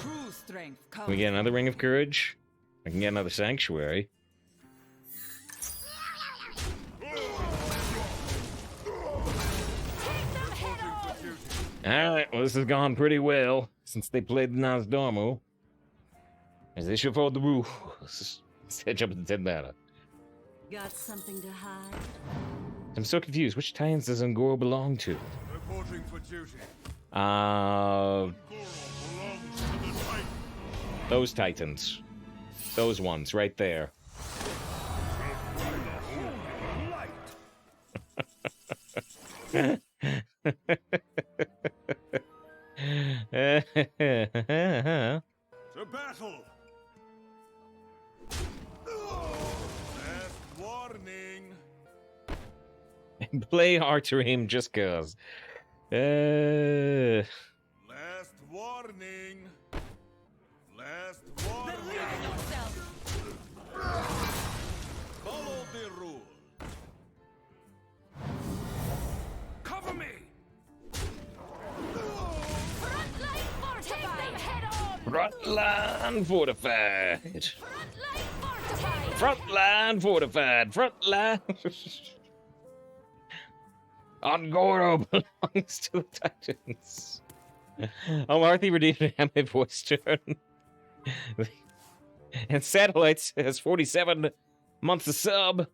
True strength comes. Can we get another Ring of Courage? I can get another Sanctuary. Alright, well, this has gone pretty well since they played the Nosdormu. As they should follow the rules. Let's head up to 10 mana. Got something to hide? I'm so confused. Which Titans does Ngoro belong to? Reporting for duty. Those Titans. Those ones, right there. To battle. Last warning. Play Arterim just cause. Last warning. Last warning. Follow the rule. Cover me! Frontline fortified. Frontline fortified. Frontline. Ongoro belongs to the Titans. Oh, Marthy redeemed a voice turn. And Satellites has 47 months of sub.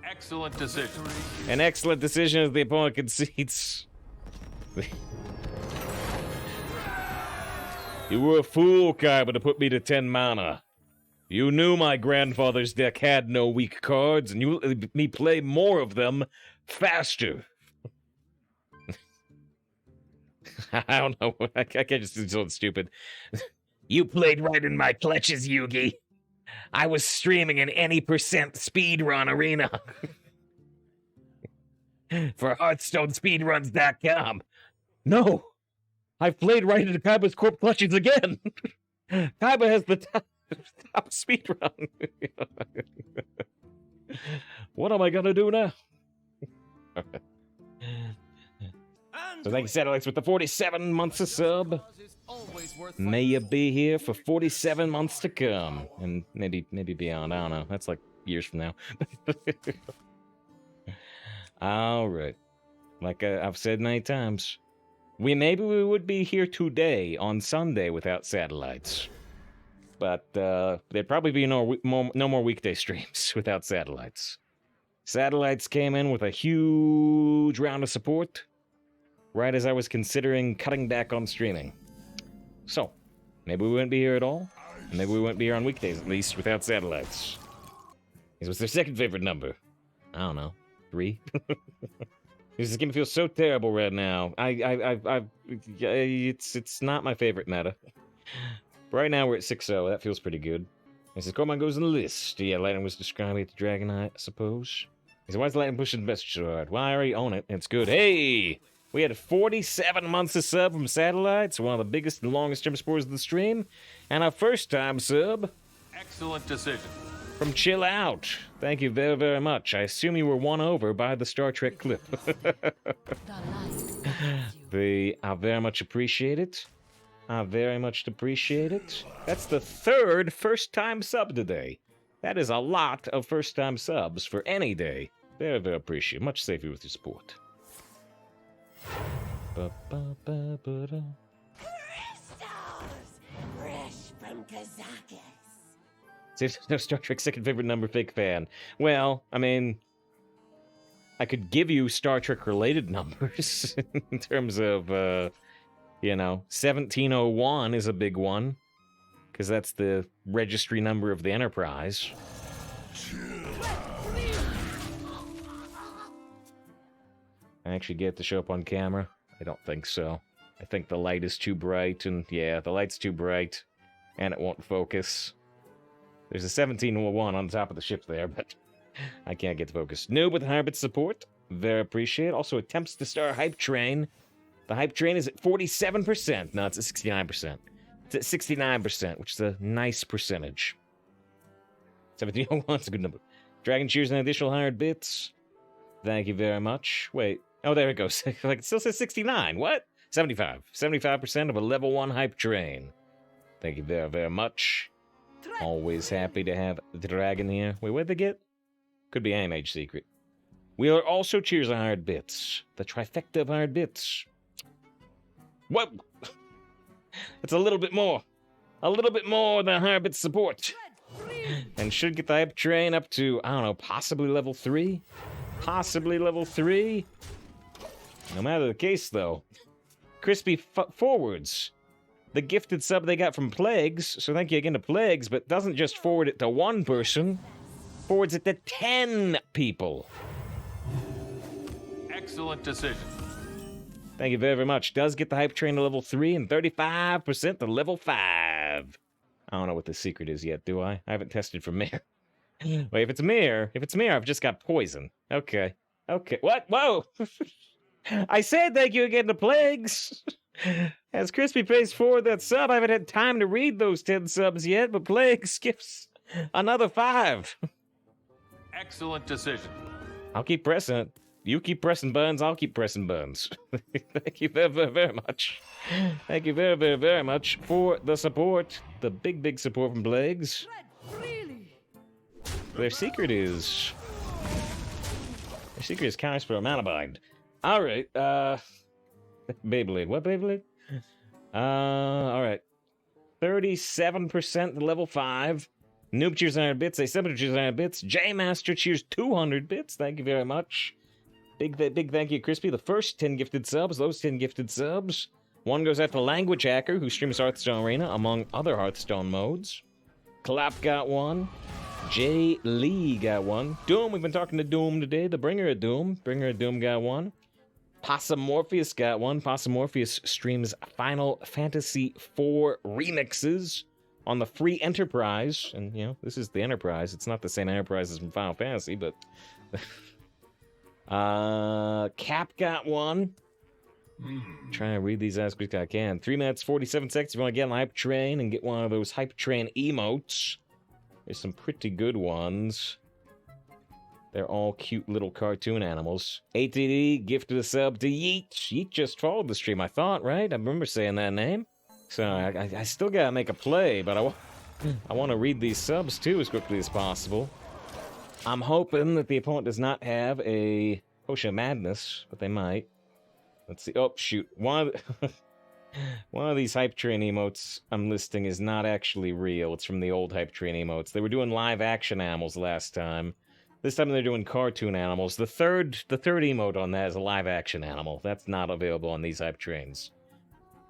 Excellent decision. An excellent decision as the opponent concedes. You were a fool, Kaiba, to put me to 10 mana. You knew my grandfather's deck had no weak cards, and you let me play more of them faster. I don't know. I can't just do something stupid. You played right in my clutches, Yugi. I was streaming an any percent speedrun arena. For hearthstone-speedruns.com. No! I've played right into Kaiba's corp clutches again! Kaiba has the top speedrun. What am I gonna do now? So thank you, Satellites, with the 47 months of sub. May you be here for 47 months to come. And maybe beyond, I don't know. That's like years from now. Alright. Like I've said many times, maybe we would be here today on Sunday without Satellites. But there'd probably be no more weekday streams without Satellites. Satellites came in with a huge round of support right as I was considering cutting back on streaming. So, maybe we wouldn't be here at all. And maybe we wouldn't be here on weekdays, at least, without Satellites. What's their second favorite number? I don't know. 3? This game feels so terrible right now. It's not my favorite meta. Right now we're at 6-0. That feels pretty good. He says, Corman goes in the list. Yeah, Lightning was describing it to Dragonite, I suppose. He said, why is Lightning pushing the best sword? Well, I already own it. It's good. Hey! We had 47 months of sub from Satellites, one of the biggest and longest term supporters of the stream. And our first time sub. Excellent decision. From Chill Out. Thank you very, very much. I assume you were won over by the Star Trek clip. I very much appreciate it. I very much appreciate it. That's the third first-time sub today. That is a lot of first-time subs for any day. Very, very appreciate it. Much safer with your support. Crystals! Fresh from Kazakis. See, no Star Trek second favorite number, fake fan. Well, I mean, I could give you Star Trek related numbers in terms of, 1701 is a big one, because that's the registry number of the Enterprise. I actually get to show up on camera? I don't think so. I think the light is too bright, and yeah, the light's too bright, and it won't focus. There's a 1701 on top of the ship there, but I can't get focused. Noob with Hybrid support. Very appreciate. Also attempts to start a hype train. The hype train is at 47%. No, it's at 69%. It's at 69%, which is a nice percentage. 1701 is a good number. Dragon cheers an additional 100 bits. Thank you very much. Wait. Oh, there it goes. Like, it still says 69. What? 75. 75% of a level 1 hype train. Thank you very, very much. Always happy to have the dragon here. Wait, what'd they get? Could be an Mage secret. We are also cheers 100 bits. The trifecta of 100 bits. What? It's a little bit more. A little bit more than 100 bits support. And should get the hype train up to, I don't know, possibly level 3? Possibly level 3? No matter the case, though. Crispy forwards. The gifted sub they got from Plagues, so thank you again to Plagues, but doesn't just forward it to one person, forwards it to 10 people. Excellent decision. Thank you very, very much. Does get the hype train to level 3 and 35% to level 5. I don't know what the secret is yet, do I? I haven't tested for Mirror. Wait, if it's Mirror, I've just got poison. Okay. Okay. What? Whoa! I said thank you again to Plagues. As Crispy pays forward that sub, I haven't had time to read those 10 subs yet, but Plagues skips another 5. Excellent decision. I'll keep pressing it. You keep pressing buttons, I'll keep pressing buttons. Thank you very, very, very much. Thank you very, very, very much for the support. The big, big support from Plagues. Their secret is... Their secret is counterspell mana bind. Alright, Beyblade. What Beyblade? Alright. 37% to level 5. Noob cheers 100 bits. A7 cheers 100 bits. J-Master cheers 200 bits. Thank you very much. Big thank you, Crispy. The first 10 gifted subs. Those 10 gifted subs. One goes out to Language Hacker, who streams Hearthstone Arena, among other Hearthstone modes. Clap got one. J. Lee got one. Doom, we've been talking to Doom today. The Bringer of Doom. Bringer of Doom got one. Possum Morpheus got one. Possum Morpheus streams Final Fantasy IV remixes on the free Enterprise. And, you know, this is the Enterprise. It's not the same Enterprise as from Final Fantasy, but... Cap got one. Trying to read these as quick as I can. 3 minutes, 47 seconds if you want to get on the Hype Train and get one of those Hype Train emotes. There's some pretty good ones. They're all cute little cartoon animals. ATD gifted a sub to Yeet. Yeet just followed the stream, I thought, right? I remember saying that name. So I still gotta make a play, but I want to read these subs too as quickly as possible. I'm hoping that the opponent does not have a Potion of Madness, but they might. Let's see. Oh, shoot. One of these Hype Train emotes I'm listing is not actually real. It's from the old Hype Train emotes. They were doing live action animals last time. This time they're doing cartoon animals. The third emote on that is a live action animal. That's not available on these Hype Trains.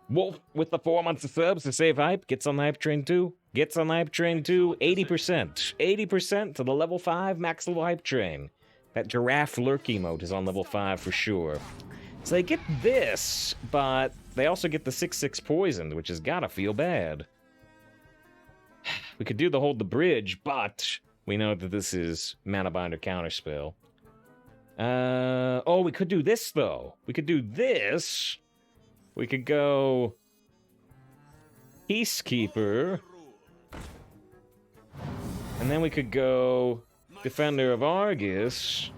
Wolf with the 4 months of subs to save hype. Gets on the Hype Train too. Gets on the Hype Train too. 80%. 80% to the level 5 max level Hype Train. That giraffe lurk emote is on level 5 for sure. So they get this, but they also get the 6/6 poisoned, which has gotta feel bad. We could do the hold the bridge, but we know that this is mana binder counterspell. Oh, we could do this though. We could do this. We could go Peacekeeper. And then we could go Defender of Argus.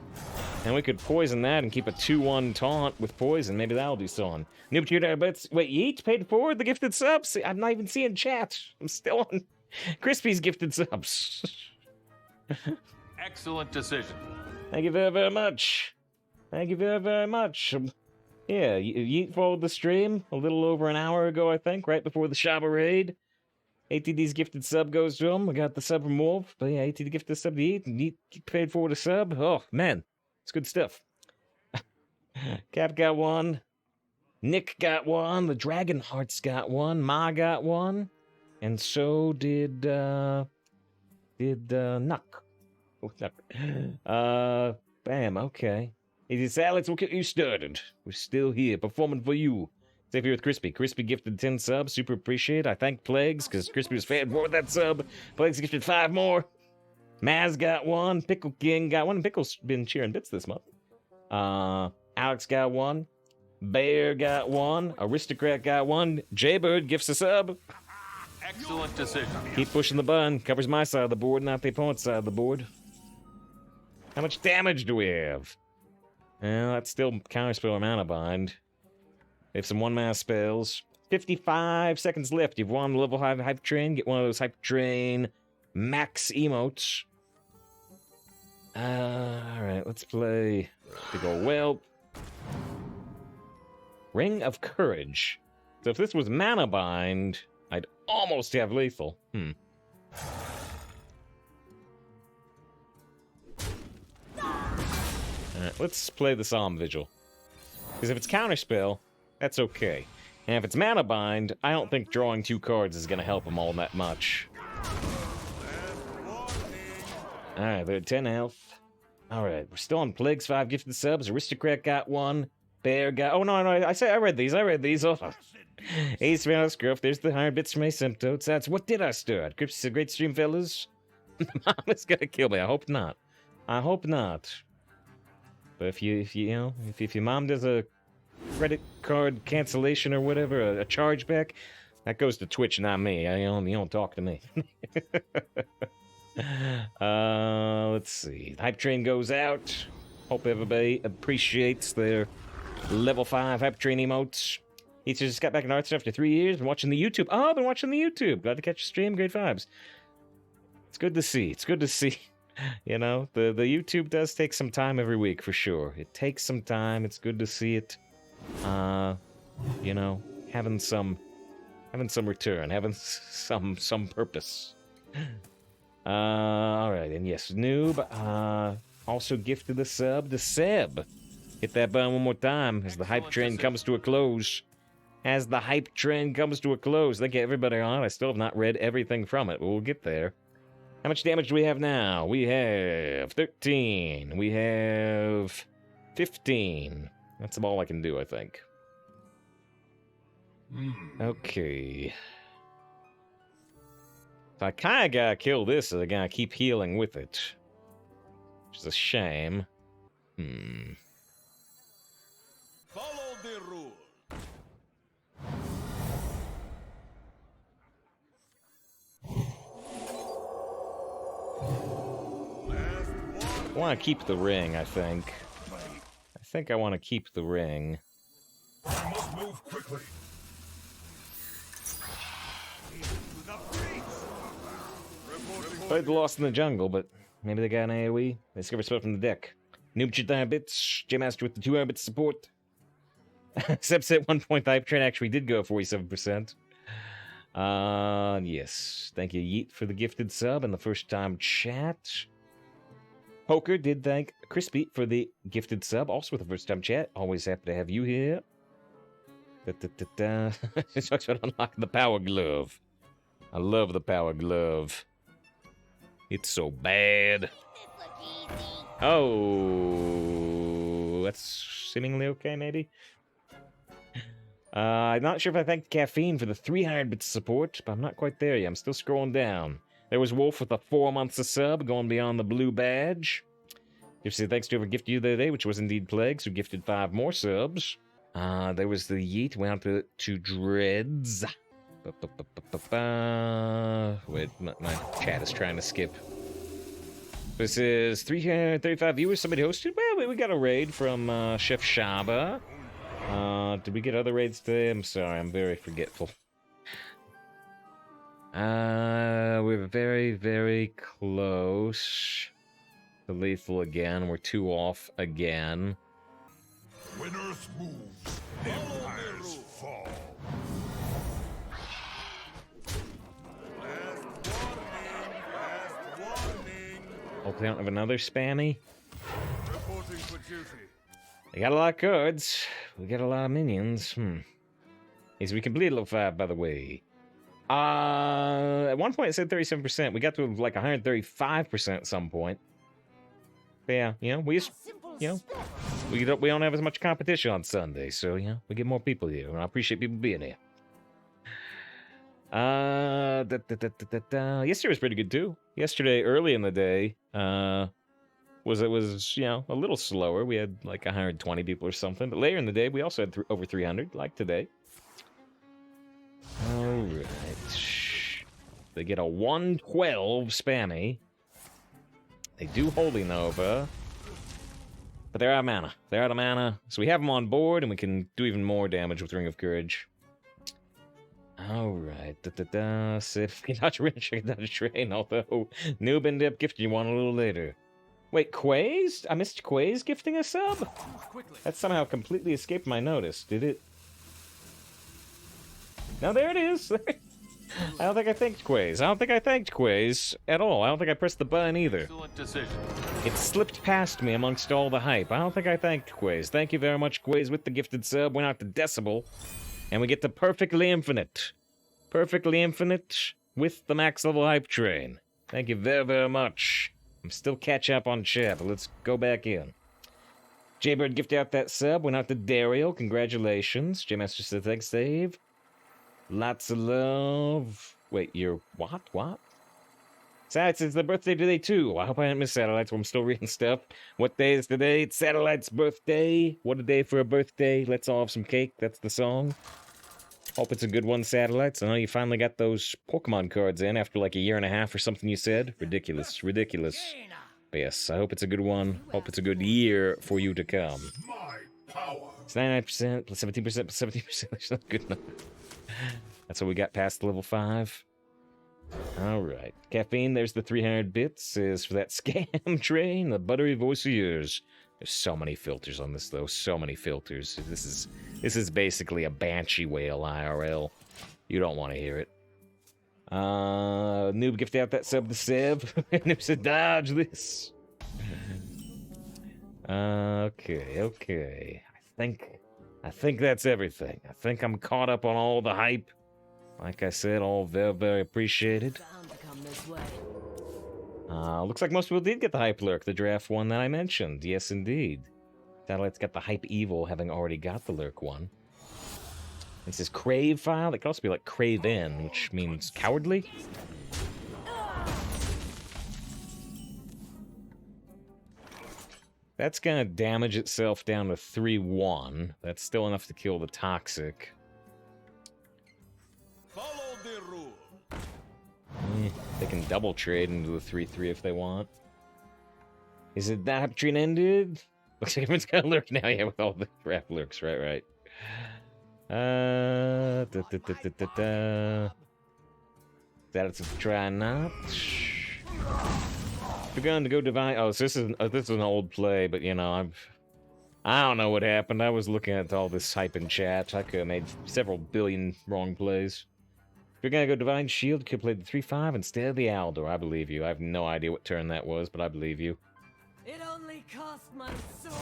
And we could poison that and keep a 2-1 taunt with poison. Maybe that'll do something. Noob cheer bets. Wait, Yeet paid forward the gifted subs? I'm not even seeing chat. I'm still on Crispy's gifted subs. Excellent decision. Thank you very, very much. Thank you very, very much. Yeah, Yeet followed the stream a little over an hour ago, I think, right before the Shaba raid. ATD's gifted sub goes to him. We got the sub from Wolf. But yeah, ATD gifted sub to Yeet. And Yeet paid forward a sub. Oh, man. It's good stuff. Cap got one. Nick got one. The Dragon Hearts got one. Ma got one. And so did Nuck. Oh, Nuck. Bam, okay. He says, Alex, we'll get you started. We're still here, performing for you. Safe here with Crispy. Crispy gifted 10 subs. Super appreciate it. I thank Plagues, because Crispy was fed for that sub. Plagues gifted 5 more. Maz got one. Pickle King got one. Pickle's been cheering bits this month. Alex got one. Bear got one. Aristocrat got one. Jaybird gifts a sub. Excellent decision. Keep pushing the button. Covers my side of the board, not the opponent's side of the board. How much damage do we have? Well, that's still counterspell or mana bind. We have some 1-mana spells. 55 seconds left. You've won the level 5 Hype Train. Get one of those Hype Train max emotes. Alright, let's play big ol' whelp. Ring of Courage. So if this was mana bind, I'd almost have lethal. Alright, let's play the Solemn Vigil. Because if it's counterspell, that's okay. And if it's mana bind, I don't think drawing 2 cards is going to help them all that much. Alright, they're at 10 health. Alright, we're still on Plagues 5 gifted subs. Aristocrat got one. Bear got... Oh, no, I read these. Oh. Ace Mouse Gruff. There's the 100 bits from Asymptotes. That's what did I start? Crips is a great stream, fellas. Mom is gonna kill me. I hope not. I hope not. But if your mom does a credit card cancellation or whatever, a chargeback, that goes to Twitch, not me. You don't talk to me. Let's see. Hype train goes out. Hope everybody appreciates their level 5 hype train emotes. He just got back in Hearthstone after 3 years. Been watching the YouTube. Oh, I've been watching the YouTube. Glad to catch the stream. Great vibes. It's good to see. It's good to see. You know, the YouTube does take some time every week for sure. It takes some time. It's good to see it. You know, having some return, having some purpose. All right, and yes, Noob also gifted a sub to Seb. Hit that button one more time as the hype train comes to a close. As the hype train comes to a close. Thank you, everybody on. I still have not read everything from it, but we'll get there. How much damage do we have now? We have 13. We have 15. That's about all I can do, I think. Okay. So I kind of gotta kill this, so I gotta keep healing with it. Which is a shame. Follow the rule. I want to keep the ring, I think. I think I want to keep the ring. I must move quickly. Played the Lost in the Jungle, but maybe they got an AoE. They discovered spell from the deck. Noob 200 bits. J-Master with the 200 bits support. Except at one point, the hype train actually did go 47%. Yes. Thank you, Yeet, for the gifted sub and the first time chat. Poker did thank Crispy for the gifted sub, also with the first time chat. Always happy to have you here. It talks about unlocking the power glove. I love the power glove. It's so bad. Oh, that's seemingly okay, maybe. I'm not sure if I thanked Caffeine for the 300 bits support, but I'm not quite there yet. I'm still scrolling down. There was Wolf with a 4 months of sub, going beyond the blue badge. Give say thanks to whoever gifted you the other day, which was indeed Plagues, who gifted 5 more subs. There was the Yeet, went out to Dreads. Wait, my chat is trying to skip. This is 335 viewers, somebody hosted. Well, we got a raid from Chef Shaba. Did we get other raids today? I'm sorry, I'm very forgetful. We're very, very close to lethal again. We're 2 off again. When Earth moves, empires fall. Last warning. Hope they don't have another spammy. Reporting for duty. They got a lot of cards. We got a lot of minions. Yes, we completed level 5, by the way. At one point it said 37%. We got to like 135% at some point. But yeah, you know, we just, you know, we don't have as much competition on Sunday, so you know, we get more people here, and I appreciate people being here. Yesterday was pretty good too. Yesterday, early in the day, was you know, a little slower. We had like 120 people or something, but later in the day we also had over 300, like today. All right, they get a 112 spammy. They do Holy Nova, but they're out of mana. They're out of mana, so we have them on board, and we can do even more damage with Ring of Courage. All right, Sif, you dodge a wrench, you dodge a train, although Noob ended up gifting you one a little later. Wait, Quaze? I missed Quaze gifting a sub? That somehow completely escaped my notice, did it? No, there it is. I don't think I thanked Quaze. I don't think I thanked Quaze at all. I don't think I pressed the button either. Excellent decision. It slipped past me amongst all the hype. I don't think I thanked Quaze. Thank you very much, Quaze, with the gifted sub. Went out to Decibel. And we get to Perfectly Infinite. Perfectly Infinite with the max level hype train. Thank you very, very much. I'm still catching up on chat, but let's go back in. Jaybird gifted out that sub. Went out to Dario. Congratulations. J-Master said thanks, Dave. Lots of love. Wait, you're what? What? Satellites, it's the birthday today, too. I hope I didn't miss Satellites while I'm still reading stuff. What day is today? It's Satellite's birthday. What a day for a birthday. Let's all have some cake. That's the song. Hope it's a good one, Satellites. I know you finally got those Pokemon cards in after like a year and a half or something you said. Ridiculous, ridiculous. But yes, I hope it's a good one. Hope it's a good year for you to come. My power. It's 99% plus 17% plus 17%. That's not good enough. That's what we got past level 5. All right. Caffeine, there's the 300 bits. Is for that scam train, the buttery voice of yours. There's so many filters on this, though. So many filters. This is basically a Banshee whale IRL. You don't want to hear it. Noob gifted out that sub to Seb. Noob said, dodge this. Okay. I think that's everything. I think I'm caught up on all the hype. Like I said, all very, very appreciated. Bound to come this way. Looks like most people did get the hype lurk, the draft one that I mentioned. Yes, indeed. Satellite's got the hype evil, having already got the lurk one. It says crave file. It could also be like crave in, which means cowardly. That's gonna damage itself down to 3-1. That's still enough to kill the toxic. Follow the rule. They can double trade into the 3-3 if they want. Is it that train ended? Looks like everyone's got a lurk now, yeah, with all the draft lurks, right. That's a try not. We're going to go divine. Oh, so this is an old play, but you know, I don't know what happened. I was looking at all this hype in chat. I could have made several billion wrong plays. If you're gonna go divine shield, could have played the 3-5 instead of the Aldor. I believe you. I have no idea what turn that was, but I believe you. It only cost my soul.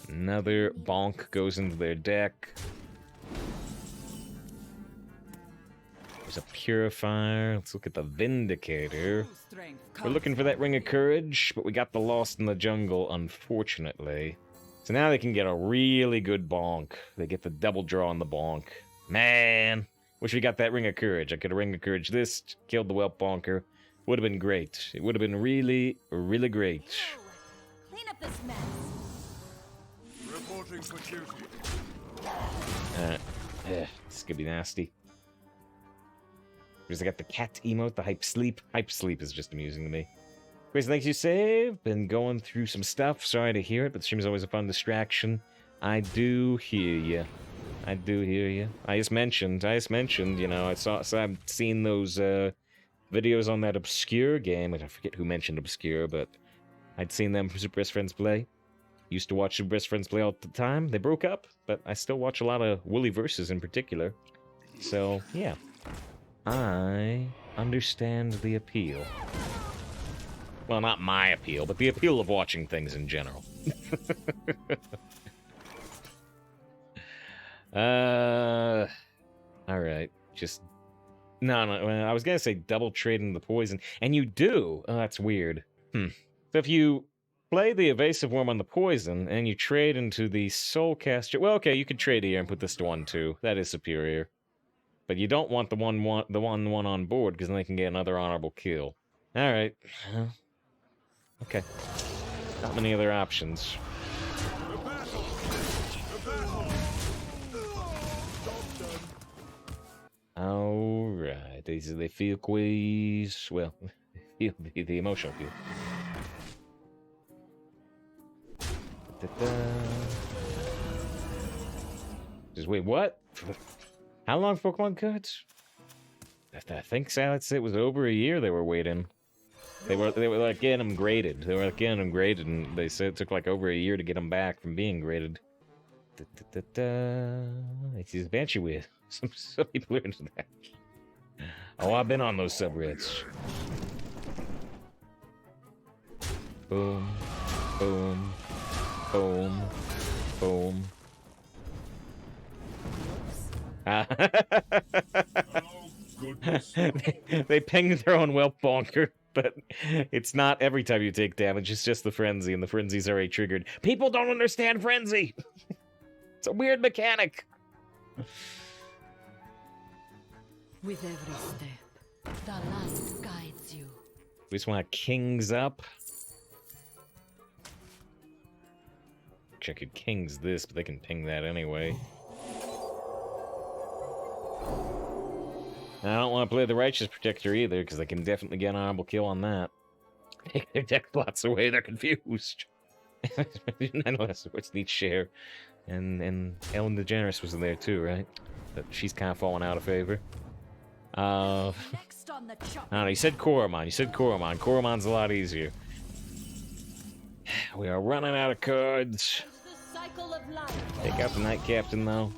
Another bonk goes into their deck. There's a Purifier. Let's look at the Vindicator. We're looking for that Ring of Courage, but we got the Lost in the Jungle, unfortunately. So now they can get a really good bonk. They get the double draw on the bonk. Man, wish we got that Ring of Courage. I could have Ring of Courage this, killed the Whelp Bonker. Would have been great. It would have been really, really great. Clean up this mess. Reporting for duty. This could be nasty. Because I got the cat emote, the hype sleep. Hype sleep is just amusing to me. Grace, thanks you save. Been going through some stuff. Sorry to hear it, but the stream is always a fun distraction. I do hear you. I just mentioned, you know, I've seen those videos on that Obscure game. I forget who mentioned Obscure, but I'd seen them for Super Best Friends play. Used to watch Super Best Friends play all the time. They broke up, but I still watch a lot of Woolly Versus in particular. So, yeah. I understand the appeal. Well, not my appeal, but the appeal of watching things in general. Alright. Just... No, I was gonna say double trade in the poison. And you do! Oh, that's weird. So if you play the Evasive Worm on the poison, and you trade into the Soulcaster... Well, okay, you could trade here and put this to 1-2. That is superior. But you don't want the 1-1 on board, because then they can get another honorable kill. Alright. Okay. Not many other options. Alright. They feel quiz. Well, feel the emotional feel. Just wait, what? How long Pokemon cards? I think Salad it was over a year they were waiting. They were like getting them graded. And they said it took like over a year to get them back from being graded. It's his Banshee with some people are into that. Oh, I've been on those subreddits. Boom, boom, boom, boom. They ping their own Whelp Bonker, but it's not every time you take damage, it's just the Frenzy, and the Frenzy's already triggered. People don't understand Frenzy! It's a weird mechanic! With every step, The light guides you. We just want kings up. Actually, I could kings this, but they can ping that anyway. And I don't want to play the Righteous Protector either, because they can definitely get an honorable kill on that. Take their deck slots away, they're confused. Nonetheless, what's neat share. And Ellen DeGeneres was in there too, right? But she's kind of fallen out of favor. Next on the I chop. don't know, you said Koromon. You said Koromon. Koromon's a lot easier. We are running out of cards. The cycle of life. Take out the Night Captain, though.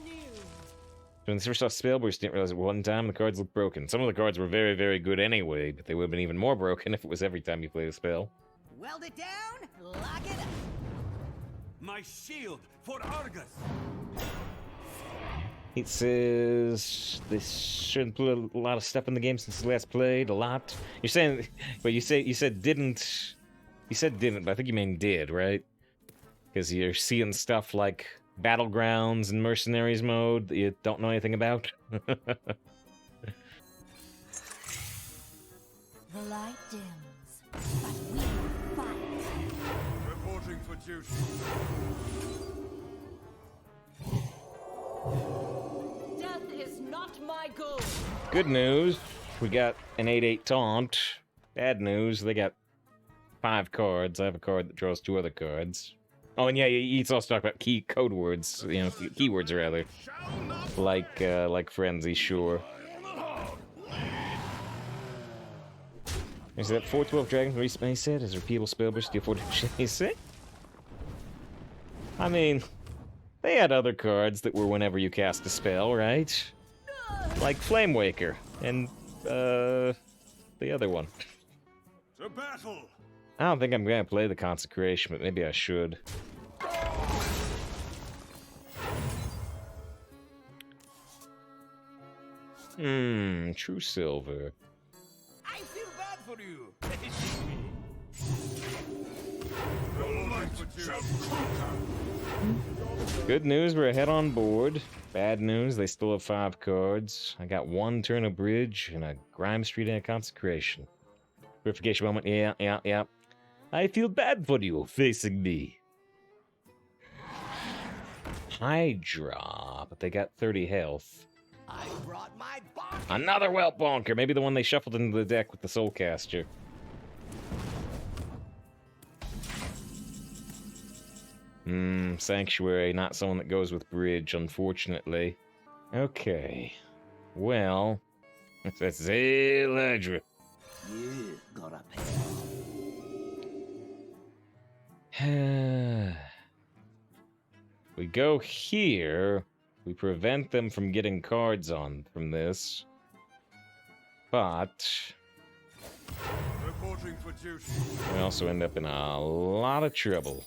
When they first saw Spellburst, didn't realize at one time the cards looked broken. Some of the cards were very, very good anyway, but they would have been even more broken if it was every time you played a spell. Weld it down, lock it up. My shield for Argus. It says this shouldn't put a lot of stuff in the game since last played. A lot. You're saying, but you said didn't. You said didn't, but I think you mean did, right? Because you're seeing stuff like Battlegrounds and Mercenaries mode that you don't know anything about. The light dims, but we fight. Reporting for duty. Death is not my goal. Good news, we got an 8/8 taunt. Bad news, they got 5 cards. I have a card that draws 2 other cards. Oh, and yeah, you also talk about code words, you know, keywords rather, like frenzy, sure. Is that 412 Dragon recently said? Is repeatable spellburst deal 4 say? I mean, they had other cards that were whenever you cast a spell, right? Like Flame Waker and the other one. To battle. I don't think I'm gonna play the Consecration, but maybe I should. True Silver. I feel bad for you. Good news, we're ahead on board. Bad news, they still have 5 cards. I got 1 turn of Bridge and a Grime Street and a Consecration. Purification moment, yeah. I feel bad for you, facing me. Hydra, but they got 30 health. I brought my bonk. Another Whelp Bonker, maybe the one they shuffled into the deck with the Soulcaster. Sanctuary, not someone that goes with Bridge, unfortunately. Okay. Well, that's Zeladra. You got a pair. We go here. We prevent them from getting cards on from this. But Reporting for duty. we also end up in a lot of trouble.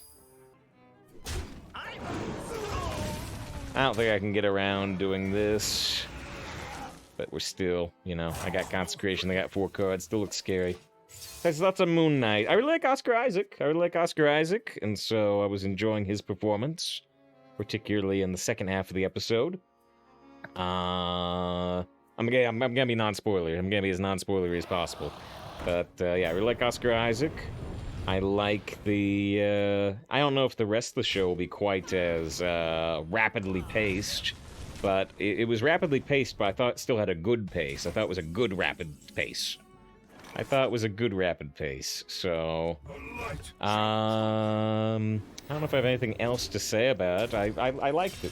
I don't think I can get around doing this. But we're still, you know, I got Consecration, they got 4 cards, still looks scary. There's lots of Moon Knight. I really like Oscar Isaac. And so I was enjoying his performance, particularly in the second half of the episode. I'm gonna be non-spoiler. I'm gonna be as non-spoilery as possible. But yeah, I really like Oscar Isaac. I like the. I don't know if the rest of the show will be quite as rapidly paced, but it was rapidly paced. But I thought it still had a good pace. I thought it was a good rapid pace. So, I don't know if I have anything else to say about it. I liked it.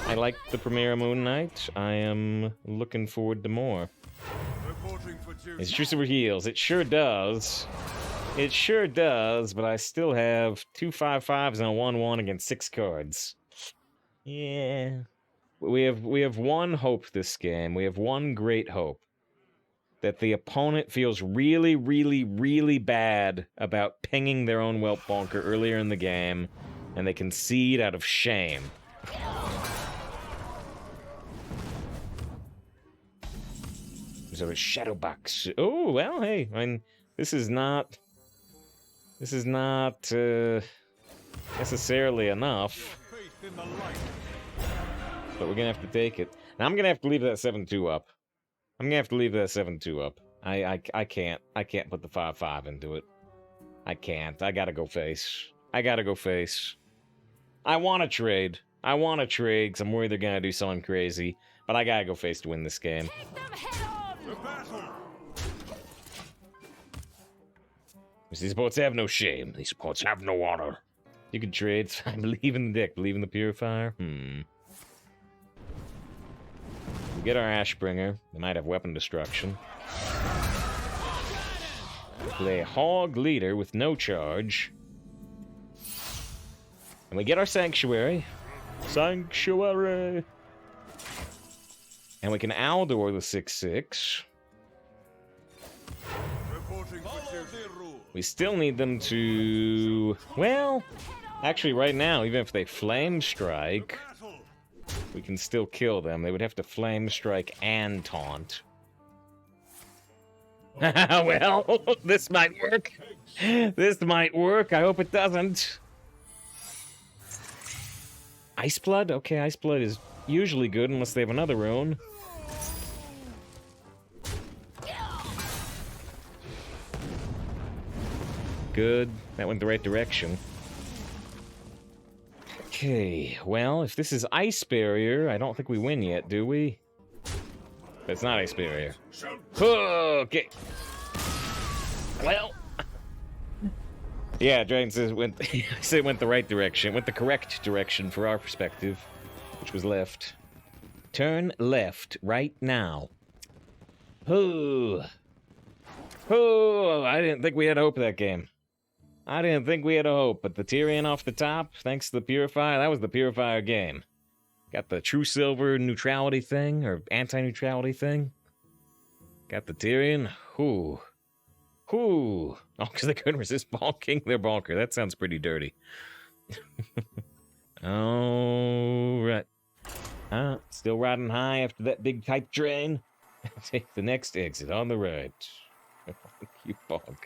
I liked the premiere of Moon Knight. I am looking forward to more. Reporting for duty. It's True Silver Heals. It sure does. It sure does, but I still have 2 5/5s and a 1/1 against 6 cards. Yeah. We have one hope this game. We have one great hope. That the opponent feels really, really, really bad about pinging their own Whelp Bonker earlier in the game, and they concede out of shame. There's a shadow box. Oh, well, hey, I mean, this is not necessarily enough, Faith in the light. but we're gonna have to take it. Now I'm gonna have to leave that 7-2 up. I can't put the 5/5 into it. I can't. I gotta go face. I gotta go face. I want to trade. I want to trade because I'm worried they're gonna do something crazy. But I gotta go face to win this game. Take them head on! To battle! These boats have no shame. These boats have no honor. You can trade. I believe in the deck. Believe in the Purifier. We get our Ashbringer. They might have weapon destruction. Play Hog Leader with no charge. And we get our Sanctuary. Sanctuary! And we can Aldor the 6/6. Reporting for duty. We still need them to... Well, actually right now, even if they Flame Strike, Battle! we can still kill them. They would have to Flame Strike and Taunt. Well, this might work. This might work. I hope it doesn't. Ice Blood? Okay, Ice Blood is usually good unless they have another rune. Good. That went the right direction. Okay, well, if this is Ice Barrier, I don't think we win yet, do we? But it's not Ice Barrier. Okay. Well. Yeah, Dragon says it went the right direction. It went the correct direction for our perspective, which was left. Turn left right now. Oh, I didn't think we had hope that game. I didn't think we had a hope, but the Tyrion off the top, thanks to the Purifier, that was the Purifier game. Got the True Silver neutrality thing, or anti-neutrality thing. Got the Tyrion. Ooh. Oh, because they couldn't resist bonking their bonker. That sounds pretty dirty. Alright. Still riding high after that big hype train. Take the next exit on the right. You bonk.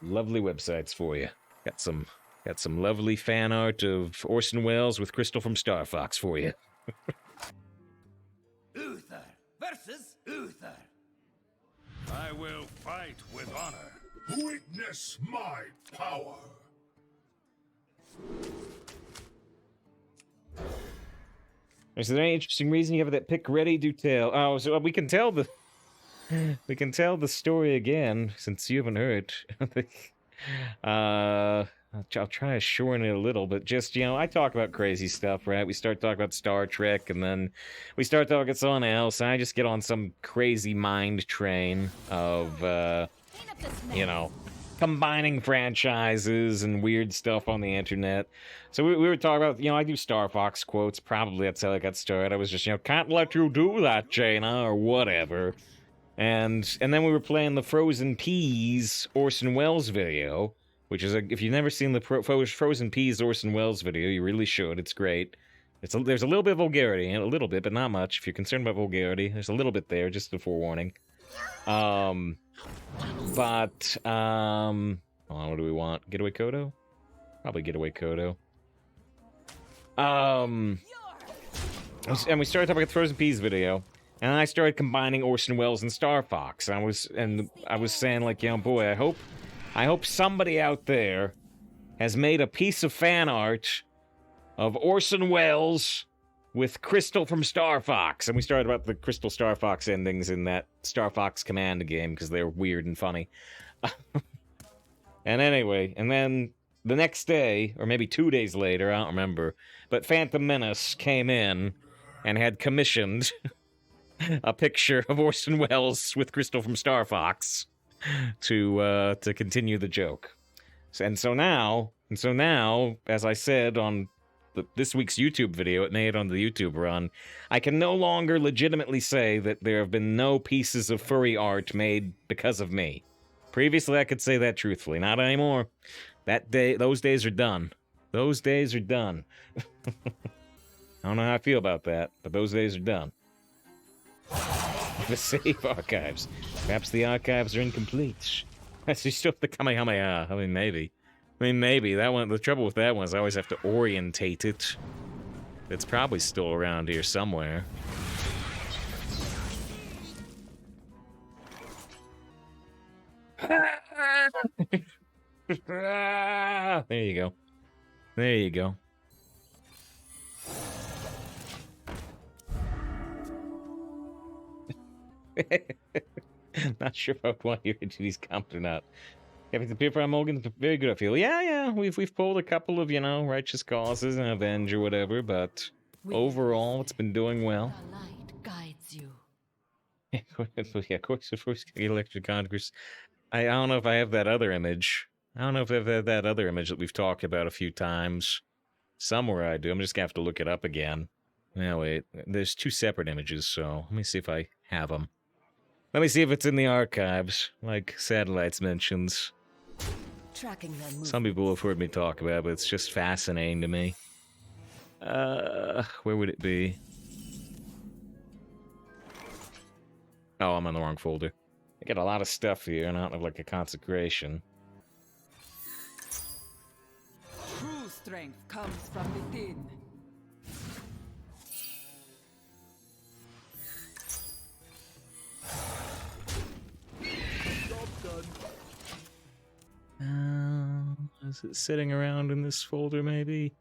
Lovely websites for you. Got some lovely fan art of Orson Welles with Crystal from Star Fox for you. Uther versus Uther. I will fight with honor. Witness my power. Is there any interesting reason you have that pick ready? Do tell. Oh, so we can tell the story again since you haven't heard. I'll try to shorten it a little, but just, I talk about crazy stuff, right? We start talking about Star Trek, and then we start talking something else, and I just get on some crazy mind train of, combining franchises and weird stuff on the internet. So we were talking about, I do Star Fox quotes. Probably that's how I got started. I was just, can't let you do that, Jaina, or whatever. And then we were playing the Frozen Peas Orson Welles video, which is, if you've never seen the Frozen Peas Orson Welles video, you really should. It's great. There's a little bit of vulgarity, a little bit, but not much. If you're concerned about vulgarity, there's a little bit there, just a forewarning. What do we want? Getaway Kodo? Probably Getaway Kodo. And we started talking about the Frozen Peas video. And I started combining Orson Welles and Star Fox. I was saying, like, boy, I hope somebody out there has made a piece of fan art of Orson Welles with Crystal from Star Fox. And we started about the Crystal Star Fox endings in that Star Fox Command game because they're weird and funny. And anyway, and then the next day, or maybe 2 days later, I don't remember, but Phantom Menace came in and had commissioned a picture of Orson Welles with Crystal from Star Fox to continue the joke. And so now, as I said on this week's YouTube video, it made on the YouTube run, I can no longer legitimately say that there have been no pieces of furry art made because of me. Previously, I could say that truthfully. Not anymore. Those days are done. Those days are done. I don't know how I feel about that, but those days are done. The save archives. Perhaps the archives are incomplete. You still have the Kamehameha. I mean, maybe. That one. The trouble with that one is I always have to orientate it. It's probably still around here somewhere. There you go. There you go. Not sure if I want you into these comps or not. Yeah, but the Purifier Mulligan's very good, I feel. Yeah, we've pulled a couple of, righteous causes and avenge or whatever, but overall, it's been doing well. The light guides you. Yeah, of course, Electric Congress. I don't know if I have that other image. I don't know if I've had that other image that we've talked about a few times. Somewhere I do. I'm just gonna have to look it up again. No, wait. There's two separate images, so let me see if I have them. Let me see if it's in the archives, like Satellites mentions. Tracking their movements. Some people have heard me talk about it, but it's just fascinating to me. Where would it be? Oh, I'm on the wrong folder. I got a lot of stuff here, and I don't have, like, a consecration. True strength comes from within. Is it sitting around in this folder, maybe?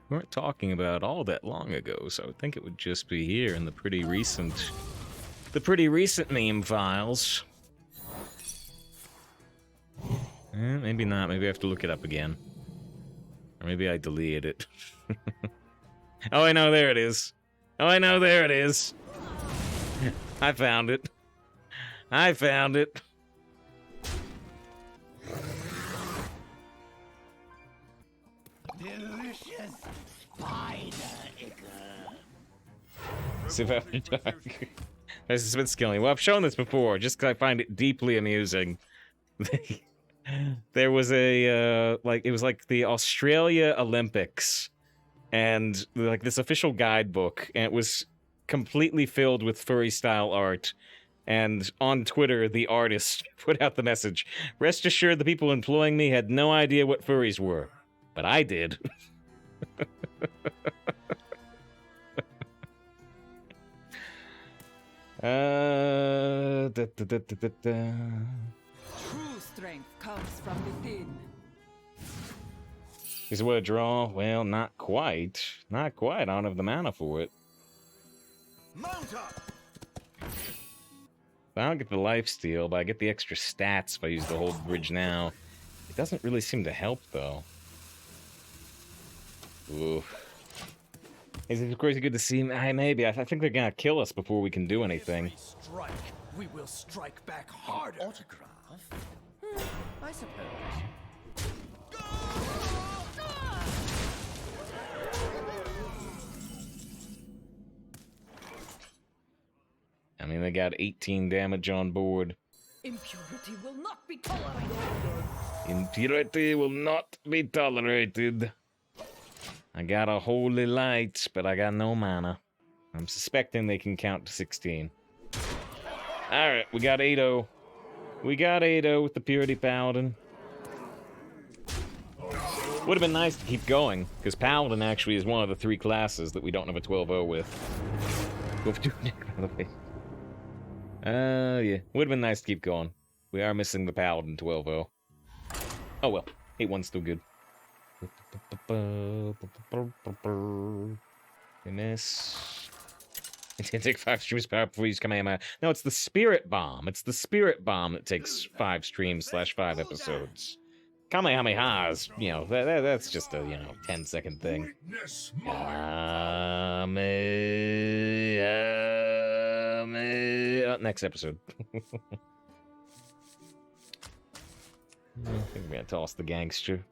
We weren't talking about all that long ago, so I would think it would just be here in the pretty recent meme files. Maybe not. Maybe I have to look it up again. Or maybe I deleted it. Oh, I know, there it is. Oh, I know, there it is. I found it. I found it. Delicious spider ichor. See if I can talk. This has been skilling. Well, I've shown this before, just because I find it deeply amusing. There was a, it was like the Australia Olympics, and like this official guidebook, and it was completely filled with furry-style art. And on Twitter, the artist put out the message, "Rest assured the people employing me had no idea what furries were. But I did." True strength comes from within. Is it what a draw? Well, not quite. Not quite. I don't have the mana for it. Mount up. I don't get the lifesteal, but I get the extra stats if I use the whole bridge now. It doesn't really seem to help, though. Oof. Is it, of course, good to see? Maybe. I think they're gonna kill us before we can do anything. Strike. We will strike back harder. Autograph? I suppose. I mean, they got 18 damage on board. Impurity will not be tolerated. Impurity will not be tolerated. I got a holy light, but I got no mana. I'm suspecting they can count to 16. Alright, we got 8-0. We got 8-0 with the Purity Paladin. Would have been nice to keep going, because Paladin actually is one of the 3 classes that we don't have a 12-0 with. Go for Nick, by the way. Yeah. Would have been nice to keep going. We are missing the Paladin 12-0. Oh well. 8-1's still good. We miss. It didn't take 5 streams power before you use Kamehameha. No, it's the Spirit Bomb. It's the Spirit Bomb that takes 5 streams / 5 episodes. Kamehameha is, that's just a, 10-second thing. Next episode. I think we're gonna toss the gangster.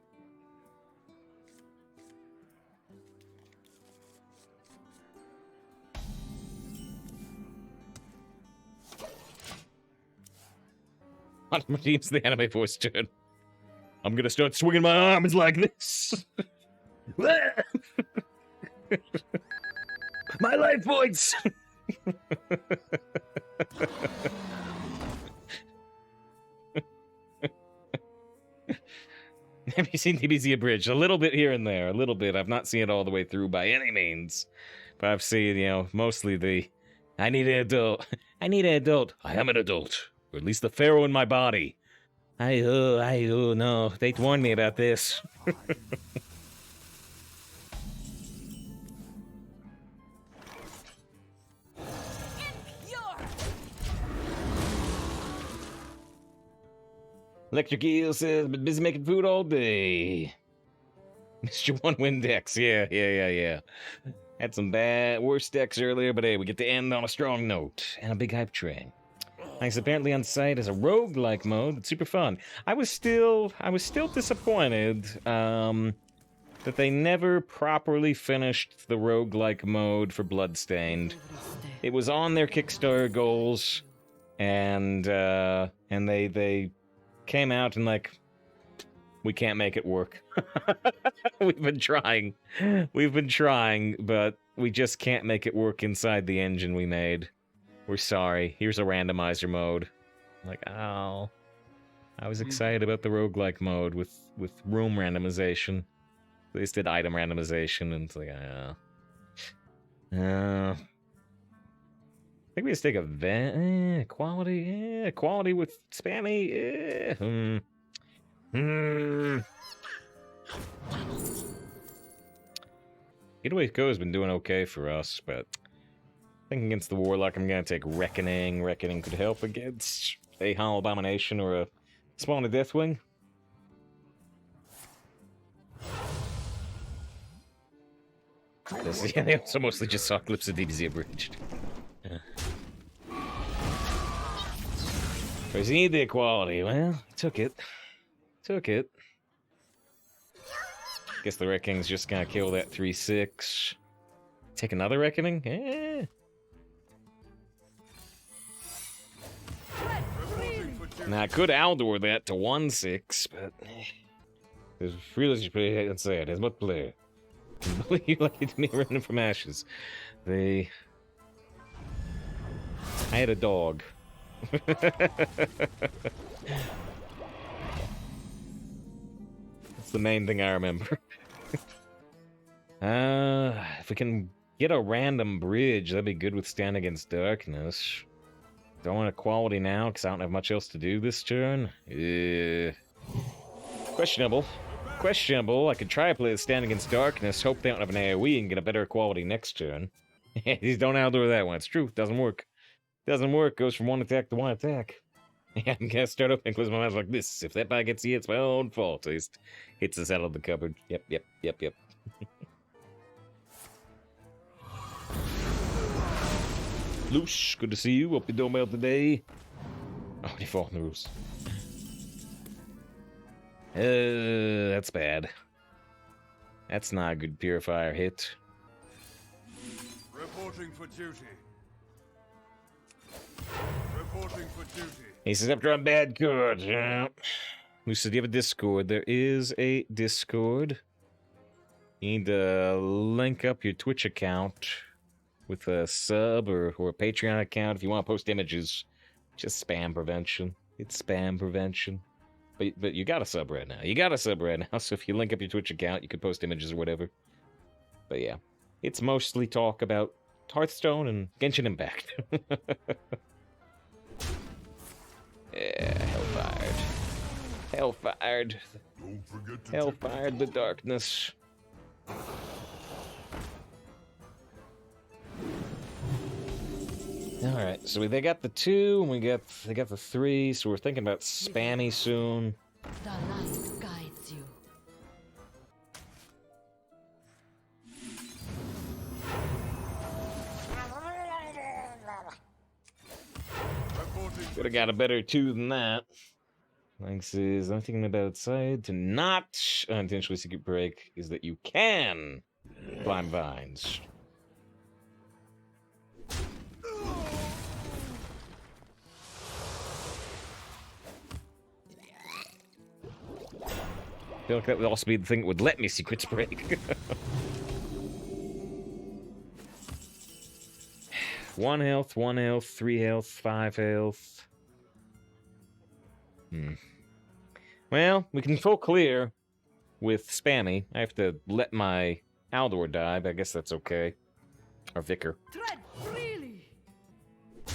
On redeems the anime voice turn. I'm gonna start swinging my arms like this. My life points. Have you seen DBZ Abridged? A little bit here and there, a little bit. I've not seen it all the way through by any means. But I've seen, mostly the, I need an adult. I need an adult. I am an adult. Or at least the pharaoh in my body. No. They warned me about this. Electric Eel says, been busy making food all day. Mr. One Win decks. Yeah. Had some worse decks earlier, but hey, we get to end on a strong note and a big hype train. Nice, apparently on site as a roguelike mode. It's super fun. I was still disappointed that they never properly finished the roguelike mode for Bloodstained. It was on their Kickstarter goals, and they came out and like, we can't make it work. We've been trying, but we just can't make it work inside the engine we made. We're sorry. Here's a randomizer mode. Like, oh. I was excited about the roguelike mode with room randomization. They just did item randomization, and it's like, I think we just take a quality with spammy. Getaway Co has been doing okay for us, but I think against the Warlock, I'm gonna take Reckoning. Reckoning could help against a Hollow Abomination or a Spawn of Deathwing. Yeah, they also mostly just saw clips of DBZ abridged. Does he need the equality? Well, took it. Guess the Reckoning's just gonna kill that 3/6. Take another Reckoning? Eh. Now, I could Aldor that to 1/6, but there's really pretty inside. There's what player. You lucky to me running from ashes. I had a dog. That's the main thing I remember. If we can get a random bridge, that'd be good with Stand Against Darkness. Don't want equality now, because I don't have much else to do this turn. Questionable. I could try to play the Stand Against Darkness, hope they don't have an AoE and get a better equality next turn. Don't outdo that one. It's true. Doesn't work. Goes from one attack to one attack. Yeah, I'm gonna start opening close my mouth like this. If that guy gets hit, it's my own fault. It just hits us out of the cupboard. Yep. Lush, good to see you. Hope you're doing well today. Oh, you fought in the rules. That's bad. That's not a good Purifier hit. Reporting for duty. He says, after I'm bad, good. Yeah. Who said, do you have a Discord? There is a Discord. You need to link up your Twitch account with a sub or a Patreon account if you want to post images. Just spam prevention. It's spam prevention. But you got a sub right now. So if you link up your Twitch account, you could post images or whatever. But yeah, it's mostly talk about Hearthstone and Genshin Impact. Yeah, Hellfired. Hellfired the darkness. Alright, so they got the 2, and they got the 3, so we're thinking about spammy soon. The light guides you. Could have got a better 2 than that. Like says, I'm thinking about outside to not unintentionally secret break is that you can climb vines. I feel like that would also be the thing that would let me secret break. 1 health, 3 health, 5 health. Well, we can full clear with spammy. I have to let my Aldor die, but I guess that's okay. Or Vicar. Tread freely. I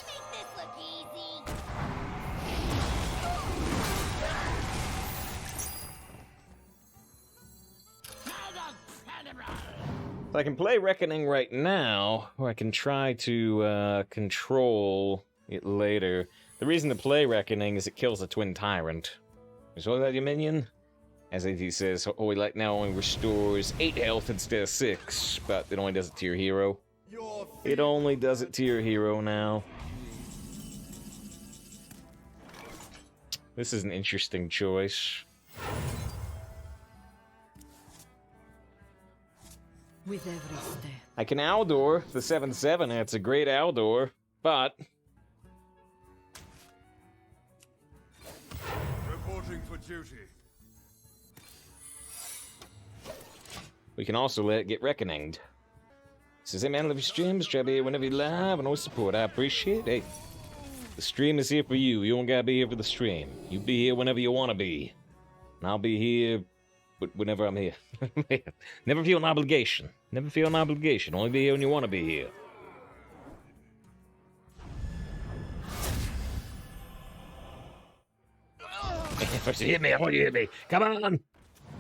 make this look easy. So I can play Reckoning right now, or I can try to control it later. The reason to play Reckoning is it kills a Twin Tyrant. Is all that your minion? As AT says, Holy Light now only restores 8 health instead of 6, but it only does it to your hero. It only does it to your hero now. This is an interesting choice. With every step. I can Aldor the 7/7, that's a great Aldor, but Reporting for duty. we can also let it get Reckoninged. Says, hey man, love your streams, try to be here whenever you live, and always support, I appreciate it. Hey, the stream is here for you, you don't gotta be here for the stream. You be here whenever you wanna be. And I'll be here whenever I'm here. Never feel an obligation. Never feel an obligation. Only be here when you want to be here. Hit me, I want you to hit me. Come on.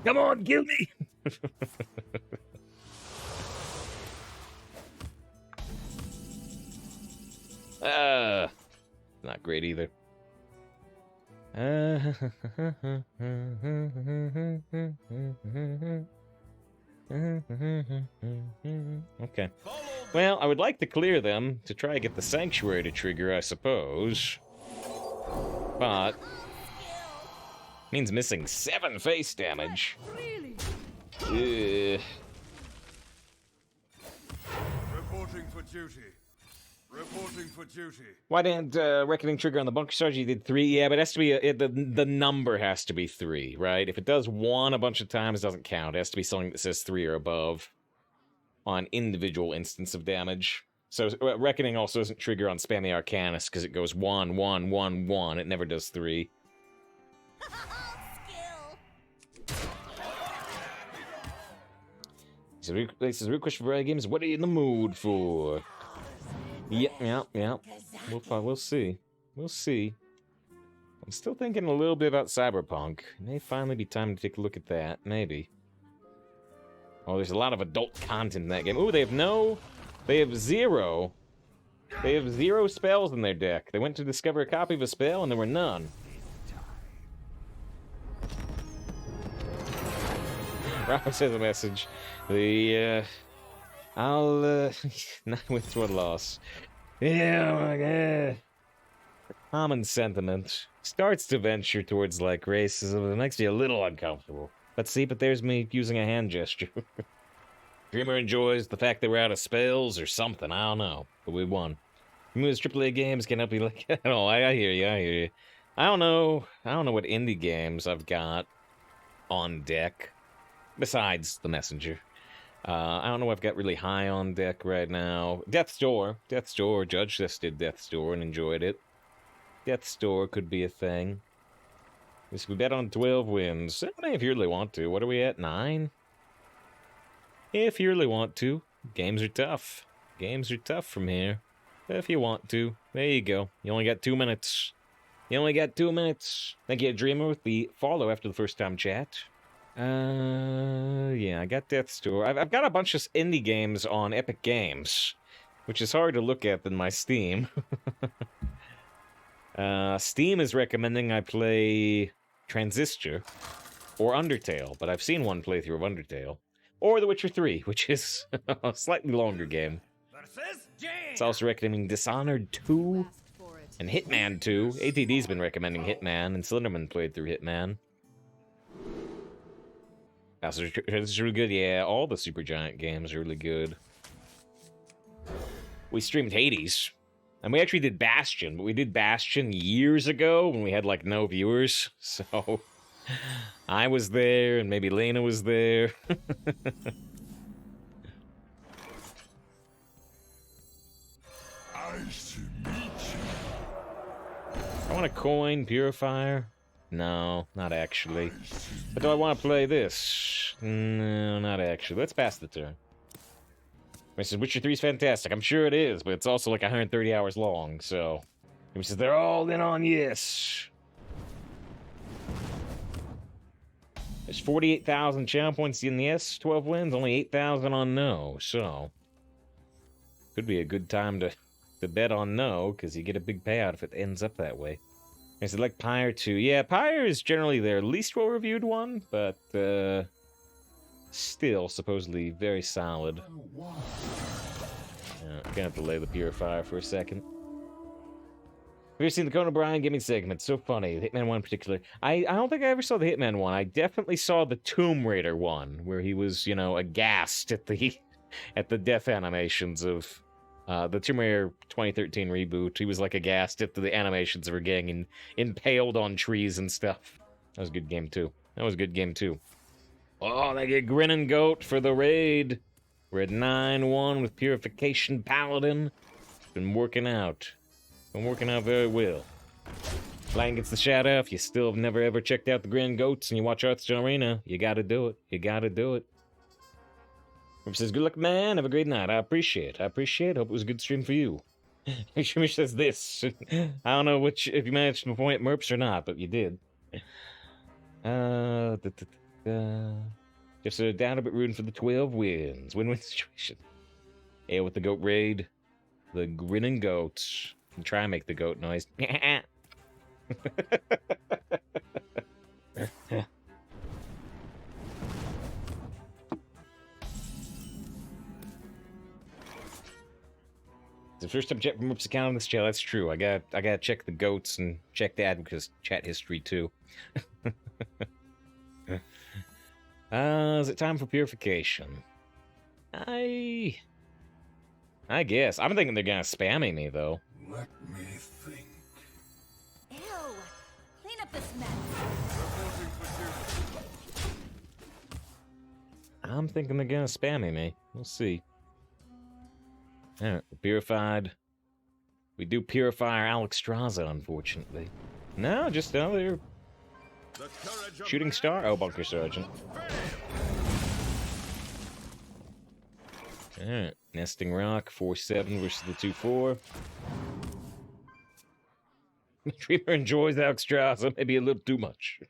Come on, kill me. Not great either. Okay. Well, I would like to clear them to try to get the Sanctuary to trigger, I suppose. But means missing 7 face damage. Really? Reporting for duty. Reporting for duty. Why didn't Reckoning trigger on the Bunker Sarge? You did 3? Yeah, but it has to be the number has to be 3, right? If it does 1 a bunch of times, it doesn't count. It has to be something that says 3 or above on individual instance of damage. So Reckoning also doesn't trigger on Spam the Arcanist because it goes 1, 1, 1, 1. It never does 3. So this is a real question for Riot Games. What are you in the mood for? Yeah. We'll see. We'll see. I'm still thinking a little bit about Cyberpunk. It may finally be time to take a look at that. Maybe. Oh, there's a lot of adult content in that game. Ooh, they have 0. They have 0 spells in their deck. They went to discover a copy of a spell and there were none. Rob says a message. I'll, 9 wins, 1 loss. Yeah, oh my god. Common sentiment starts to venture towards, like, racism. It makes me a little uncomfortable. But see, there's me using a hand gesture. Dreamer enjoys the fact that we're out of spells or something. I don't know. But we won. Those AAA games can help you like, I hear you. I don't know what indie games I've got on deck. Besides The Messenger. I don't know what I've got really high on deck right now. Death's Door. Judge just did Death's Door and enjoyed it. Death's Door could be a thing. We bet on 12 wins. If you really want to. What are we at? 9? If you really want to. Games are tough. Games are tough from here. If you want to. There you go. You only got 2 minutes. Thank you, Dreamer, with the follow after the first time chat. Yeah, I got Death's Door. I've got a bunch of indie games on Epic Games, which is hard to look at than my Steam. Steam is recommending I play Transistor or Undertale, but I've seen one playthrough of Undertale. Or The Witcher 3, which is a slightly longer game. It's also recommending Dishonored 2 and Hitman 2. ATD's been recommending Hitman, and Slenderman played through Hitman. It's really good. Yeah, all the Supergiant games are really good. We streamed Hades. And we actually did Bastion, but we did Bastion years ago when we had, like, no viewers. So, I was there, and maybe Lena was there. I want a coin, Purifier. No, not actually. But do I want to play this? No, not actually. Let's pass the turn. He says, Witcher 3 is fantastic. I'm sure it is, but it's also like 130 hours long, so... He says, they're all in on yes. There's 48,000 channel points in the yes, 12 wins, only 8,000 on no, so could be a good time to bet on no, because you get a big payout if it ends up that way. I select Pyre 2. Yeah, Pyre is generally their least well-reviewed one, but still supposedly very solid. Gonna have to lay the Purifier for a second. Have you ever seen the Conan O'Brien Gimme segment? So funny. The Hitman one in particular. I don't think I ever saw the Hitman one. I definitely saw the Tomb Raider one, where he was, you know, aghast at the death animations of the Tomb Raider 2013 reboot. He was like aghast at the animations of her getting impaled on trees and stuff. That was a good game too. Oh, they get Grinning Goat for the raid. We're at 9-1 with Purification Paladin. It's been working out. Been working out very well. Lion gets the shout out. If you still have never ever checked out the Grinning Goats and you watch Hearthstone Arena, you gotta do it. Rip says, good luck, man. Have a great night. I appreciate it. Hope it was a good stream for you. Shimish says this. I don't know if you managed to point Merps or not, but you did. Just down a bit rooting for the 12 wins. Win-win situation. Yeah, with the goat raid. The Grinning Goats. And try and make the goat noise. It's the first time check from Merp's account on this channel. That's true. I gotta check the goats and check the Advocate's chat history too. Is it time for purification? I guess. I'm thinking they're gonna spammy me though. Let me think. Ew! Clean up this mess. I'm thinking they're gonna spammy me. We'll see. Alright, purified. We do Purifier Alexstrasza, unfortunately. No, just another shooting star. Oh, Bunker Sergeant. Alright, Nesting Rock, 4-7 versus the 2-4. Dreamer enjoys Alexstrasza, maybe a little too much.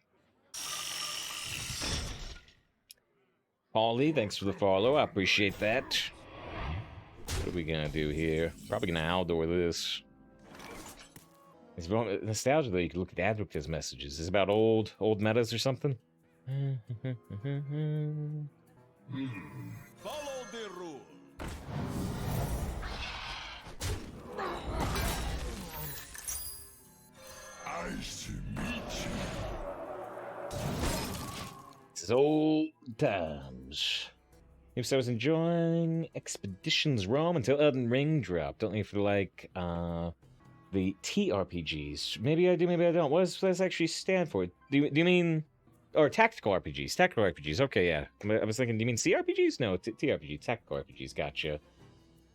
Paulie, thanks for the follow, I appreciate that. What are we gonna do here? Probably gonna Aldor this. It's about nostalgia though, you can look at the Advocate's messages. Is it about old metas or something? Follow the rule. Nice to meet you. This is old times. If I was enjoying Expeditions Rome until Elden Ring dropped. Don't need for like the TRPGs. Maybe I do, maybe I don't. What does this actually stand for? Do you mean, or tactical RPGs? Tactical RPGs. Okay, yeah. I was thinking, do you mean CRPGs? No, TRPG, tactical RPGs. Gotcha.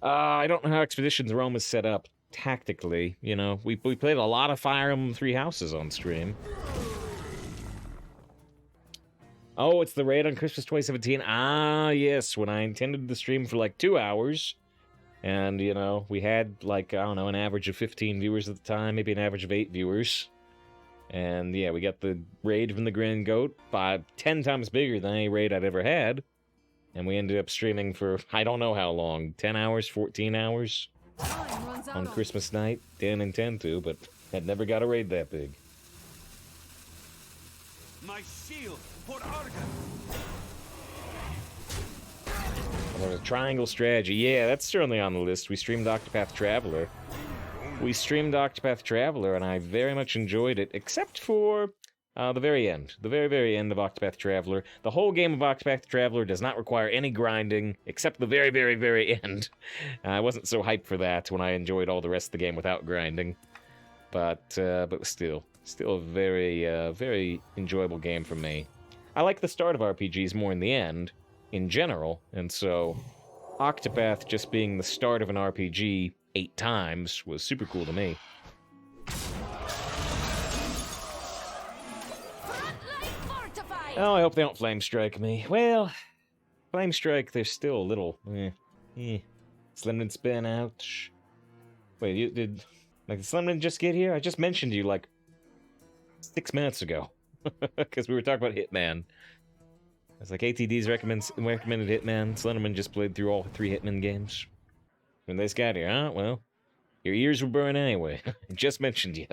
I don't know how Expeditions Rome is set up tactically. You know, we played a lot of Fire Emblem Three Houses on stream. Oh, it's the raid on Christmas 2017. Ah, yes, when I intended the stream for like 2 hours. And, you know, we had like, I don't know, an average of 15 viewers at the time, maybe an average of 8 viewers. And yeah, we got the raid from the Grinning Goat, 10 times bigger than any raid I'd ever had. And we ended up streaming for, I don't know how long, 10 hours, 14 hours on Christmas night. Didn't intend to, but had never got a raid that big. My shield for Argon. There's a triangle strategy. Yeah, that's certainly on the list. We streamed Octopath Traveler. And I very much enjoyed it, except for the very end. The very, very end of Octopath Traveler. The whole game of Octopath Traveler does not require any grinding, except the very, very, very end. I wasn't so hyped for that when I enjoyed all the rest of the game without grinding. But still a very, very enjoyable game for me. I like the start of RPGs more in the end, in general, and so Octopath just being the start of an RPG 8 times was super cool to me. Oh, I hope they don't flame strike me. Well, flame strike, there's still a little. Slimden spin out. Wait, did Slimden just get here? I just mentioned you like 6 minutes ago, because we were talking about Hitman. It's like ATD's recommended Hitman. Slenderman just played through all 3 Hitman games. When they got here, huh? Well, your ears will burn anyway. Just mentioned you.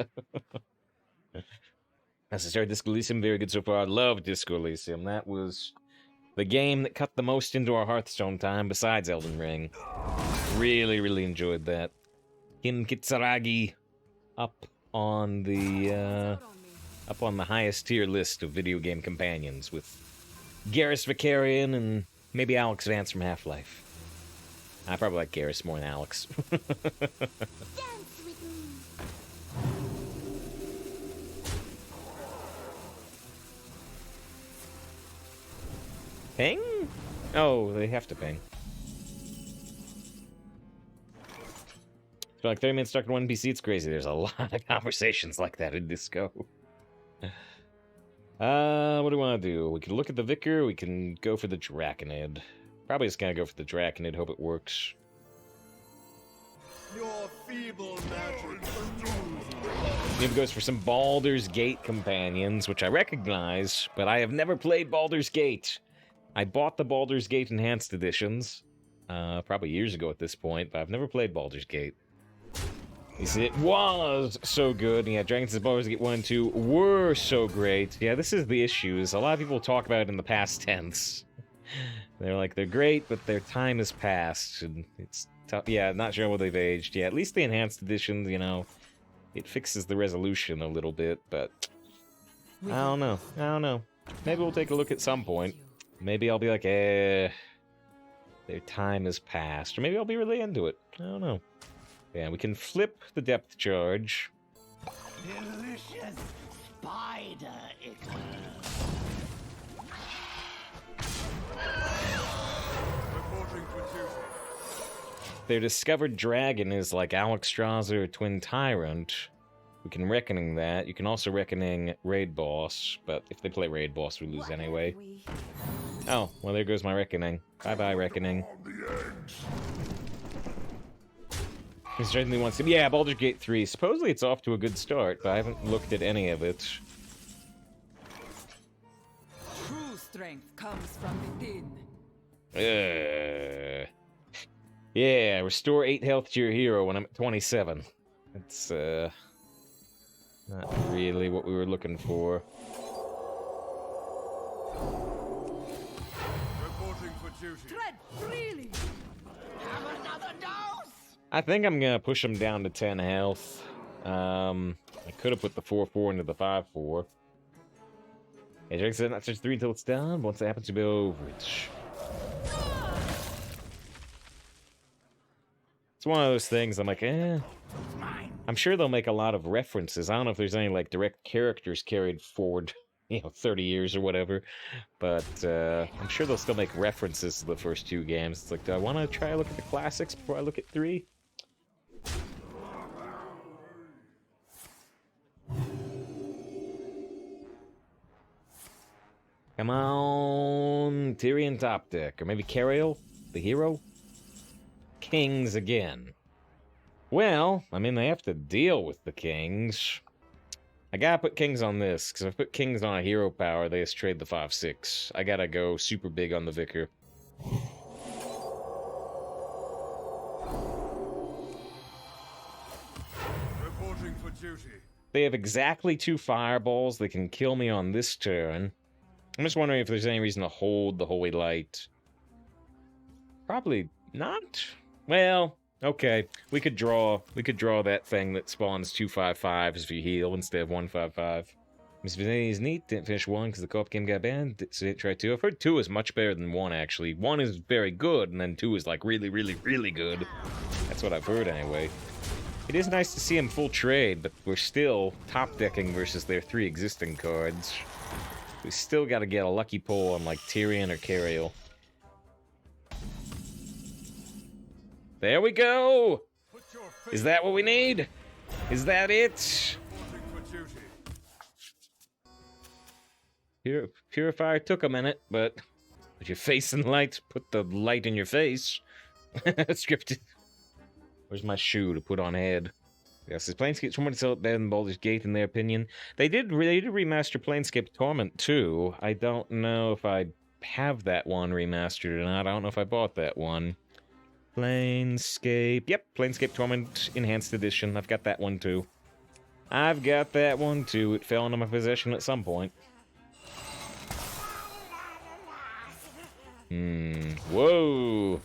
As I started Disco Elysium, very good so far. I love Disco Elysium. That was the game that cut the most into our Hearthstone time besides Elden Ring. Really, really enjoyed that. Kim Kitsuragi up on the highest tier list of video game companions with Garrus Vicarian and maybe Alex Vance from Half-Life. I probably like Garrus more than Alex. Dance with me. Ping? Oh, they have to ping. It's like 30 minutes stuck in one PC, it's crazy. There's a lot of conversations like that in Disco. What do we want to do? We can look at the Vicar, we can go for the Draconid. Probably just gonna go for the Draconid, hope it works. Your feeble magic. Maybe goes for some Baldur's Gate companions, which I recognize, but I have never played Baldur's Gate. I bought the Baldur's Gate Enhanced Editions, probably years ago at this point, but I've never played Baldur's Gate. You see, it was so good. Yeah, Dragon's Baldur's Gate 1 and 2 were so great. Yeah, this is the issue, is a lot of people talk about it in the past tense. They're like, they're great, but their time has passed, and it's tough. Yeah, not sure how they've aged. Yeah, at least the Enhanced Editions, you know, it fixes the resolution a little bit, but I don't know. Maybe we'll take a look at some point. Maybe I'll be like, their time has passed. Or maybe I'll be really into it. I don't know. Yeah, we can flip the depth charge. Delicious spider itter. Reporting for duty. Their discovered dragon is like Alexstrasza or Twin Tyrant. We can Reckoning that. You can also Reckoning Raid Boss, but if they play Raid Boss, we lose anyway. Oh, well, there goes my Reckoning. Bye-bye, Reckoning. He certainly wants to... Yeah, Baldur's Gate 3. Supposedly it's off to a good start, but I haven't looked at any of it. True strength comes from within. Yeah, restore 8 health to your hero when I'm at 27. That's, not really what we were looking for. Reporting for duty. Tread freely. Have another dose. I think I'm gonna push him down to 10 health. I could have put the 4-4 into the 5-4. Hey, Drake said not just 3 until it's done. Once it happens to be overage. It's one of those things, I'm like, I'm sure they'll make a lot of references. I don't know if there's any, like, direct characters carried forward, 30 years or whatever. But, I'm sure they'll still make references to the first 2 games. It's like, do I want to try to look at the classics before I look at 3? Come on, Tyrion top deck. Or maybe Cariel, the hero? Kings again. Well, I mean, they have to deal with the kings. I gotta put kings on this, because if I put kings on a hero power, they just trade the 5-6. I gotta go super big on the Vicar. Reporting for duty. They have exactly 2 fireballs. They can kill me on this turn. I'm just wondering if there's any reason to hold the Holy Light. Probably not. Well, okay. We could draw that thing that spawns 2 5/5s if you heal instead of 1 5/5. Miss Vinny is neat. Didn't finish 1 because the co-op game got banned. So didn't try 2. I've heard 2 is much better than 1, actually. 1 is very good, and then 2 is like really, really, really good. That's what I've heard anyway. It is nice to see him full trade, but we're still top decking versus their 3 existing cards. We still got to get a lucky pull on like Tyrion or Cariel. There we go! Is that what we need? Is that it? Reporting for duty. Purifier took a minute, but put your face in light. Put the light in your face. Scripted. Where's my shoe to put on head? Yes, is Planescape Torment still better than Baldur's Gate in their opinion? They did remaster Planescape Torment too. I don't know if I have that one remastered or not. I don't know if I bought that one. Planescape. Yep, Planescape Torment Enhanced Edition. I've got that one too. I've got that one too. It fell into my possession at some point. Whoa!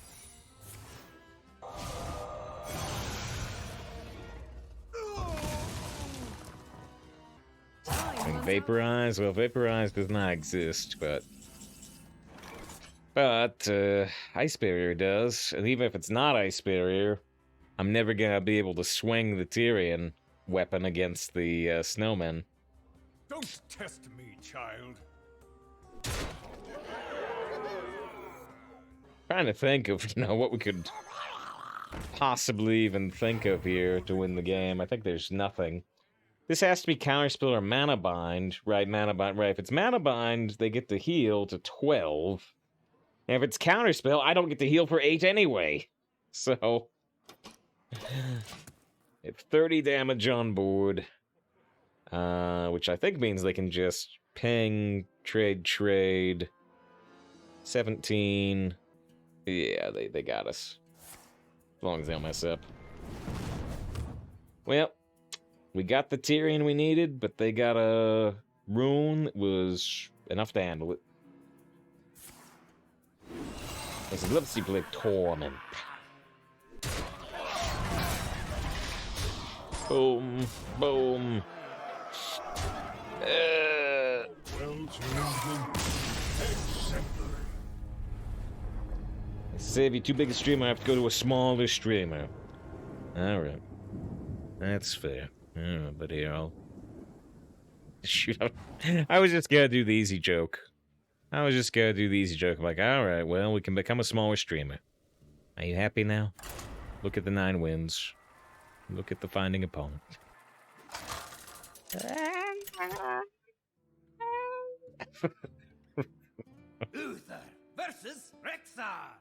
And Vaporize? Well, Vaporize does not exist, but Ice Barrier does. And even if it's not Ice Barrier, I'm never gonna be able to swing the Tyrion weapon against the snowmen. Don't test me, child. Trying to think of, what we could possibly even think of here to win the game. I think there's nothing. This has to be Counterspell or Mana Bind. Right, Mana Bind. Right, if it's Mana Bind, they get to heal to 12. And if it's Counterspell, I don't get to heal for 8 anyway. So, it's 30 damage on board. Which I think means they can just ping, trade. 17. Yeah, they got us. As long as they don't mess up. Well, we got the Tyrion we needed, but they got a rune that was enough to handle it. Let's see play Torment. Boom, boom. Save you too big a streamer, I have to go to a smaller streamer. Alright. That's fair. But here, I'll... Shoot, I was just gonna do the easy joke. I'm like, alright, well, we can become a smaller streamer. Are you happy now? Look at the 9 wins. Look at the finding opponent. Uther versus Rexar.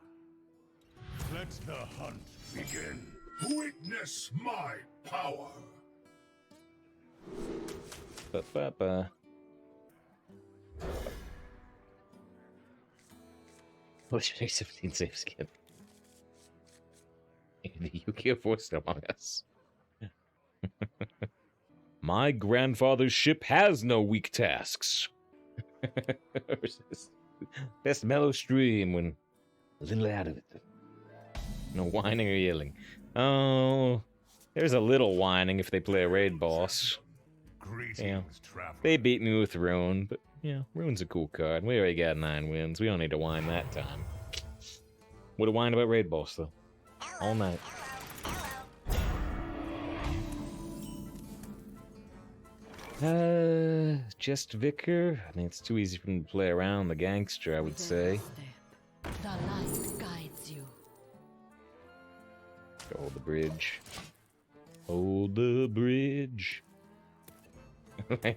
Let the hunt begin. Witness my power. Ba-ba-ba. Legendary 17 save skin. The Yu-Gi-Oh! Forced Among Us. My grandfather's ship has no weak tasks. Best mellow stream when a little out of it. No whining or yelling. Oh, there's a little whining if they play a raid boss. Greetings, traveler. They beat me with Rune, but Rune's a cool card. We already got 9 wins. We don't need to whine that time. Would have whined about raid boss though, all night. Just Vicar. I mean, it's too easy for him to play around the gangster, I would say. The light guides you. Hold the bridge. Hold the bridge.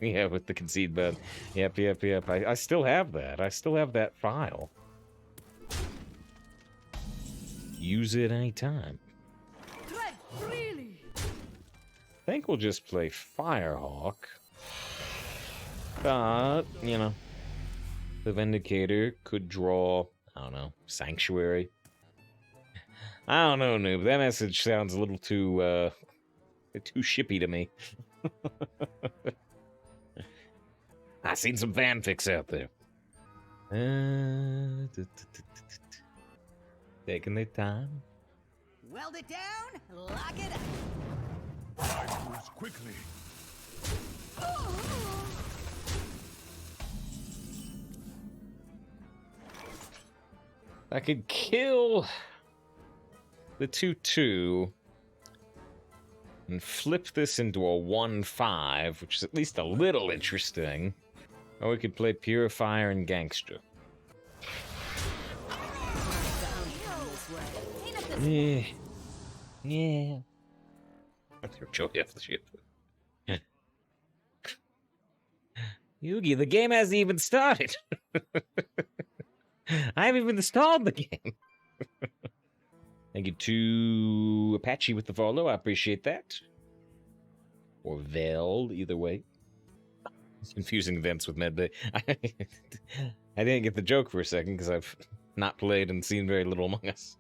Yeah, with the concede button. Yep. I still have that. I still have that file. Use it anytime. Tread freely. I think we'll just play Firehawk. But, the Vindicator could draw, I don't know, Sanctuary. I don't know, noob. That message sounds a little too shippy to me. I seen some fanfics out there. Taking their time. Weld it down, lock it up. I moves quickly. I could kill the 2/2 and flip this into a 1/5, which is at least a little interesting. Or we could play Purifier and Gangster. Yeah. They're Joey off the ship. Yugi, the game hasn't even started. I haven't even installed the game. Thank you to Apache with the follow. I appreciate that. Or Vel, either way. It's confusing events with Medbay. I didn't get the joke for a second because I've not played and seen very little Among Us.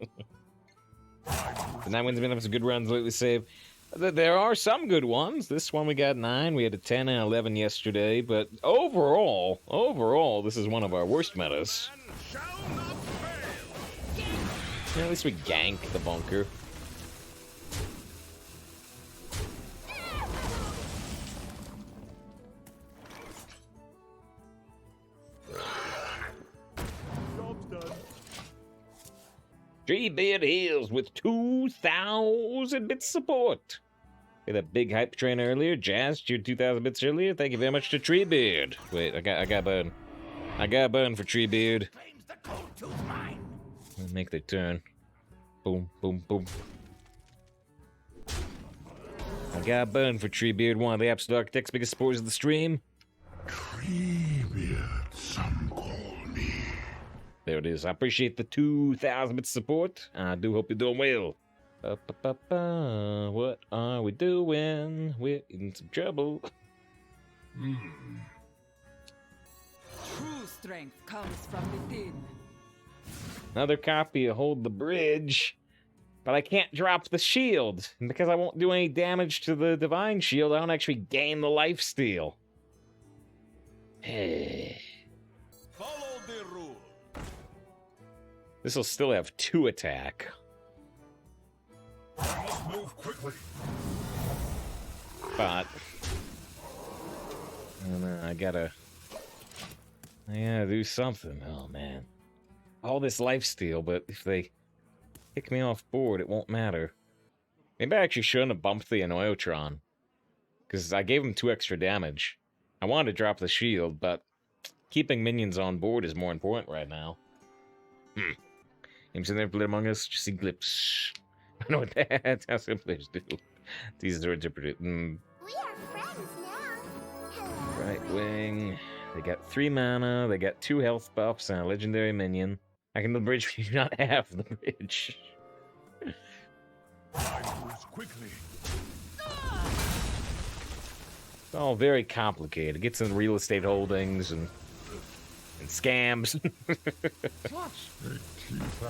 The 9 wins have been some good runs lately, save. There are some good ones. This one we got 9. We had a 10 and 11 yesterday, but overall, this is one of our worst metas. Yeah, at least we gank the bunker. Treebeard heals with 2,000 bits support. We had a big hype train earlier. Jazz cheered 2,000 bits earlier. Thank you very much to Treebeard. Wait, I got a burn. I got a burn for Treebeard. Make the turn. Boom, boom, boom. I got a burn for Treebeard, one of the Absolute Architect's biggest supporters of the stream. Treebeard, some call me. There it is. I appreciate the 2,000 bits support. I do hope you're doing well. What are we doing? We're in some trouble. True strength comes from within. Another copy of Hold the Bridge. But I can't drop the shield. And because I won't do any damage to the Divine Shield, I don't actually gain the lifesteal. Follow the rule. This will still have 2 attack. I must move quickly. But I gotta do something. Oh man. All this lifesteal, but if they kick me off board, it won't matter. Maybe I actually shouldn't have bumped the Onyxia. Because I gave him 2 extra damage. I wanted to drop the shield, but keeping minions on board is more important right now. Games in there play Among Us, just see clips. I know what that's how some players do. These are interpreted. We are friends now. Hello. Right wing. They got 3 mana, they got 2 health buffs, and a legendary minion. I can the bridge, but you do not have the bridge. I move quickly. It's all very complicated. It gets in real estate holdings and scams. Such big teeth I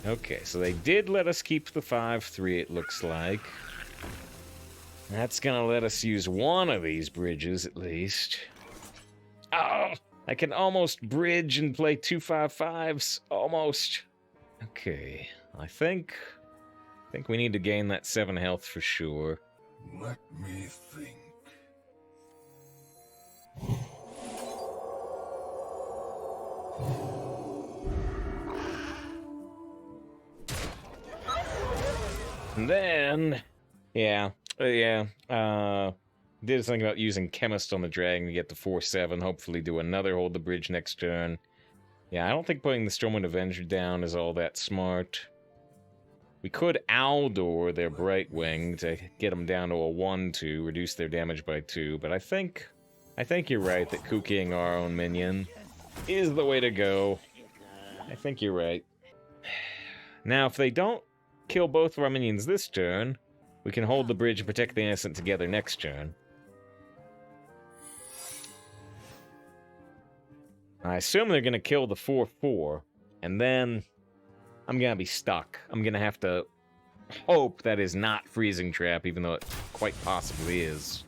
have. Okay, so they did let us keep the 5/3, it looks like. That's gonna let us use one of these bridges, at least. Oh! I can almost bridge and play 2 5/5s. Almost. Okay, I think we need to gain that 7 health for sure. Let me think. And then, did something about using Chemist on the Dragon to get to 4/7, hopefully do another Hold the Bridge next turn. Yeah, I don't think putting the Stormwind Avenger down is all that smart. We could Aldor their Brightwing to get them down to a 1/2, reduce their damage by 2, but I think you're right that Kukiing our own minion is the way to go. I think you're right. Now, if they don't kill both of our minions this turn, we can hold the bridge and protect the innocent together next turn. I assume they're going to kill the 4/4, and then I'm going to be stuck. I'm going to have to hope that is not Freezing Trap, even though it quite possibly is.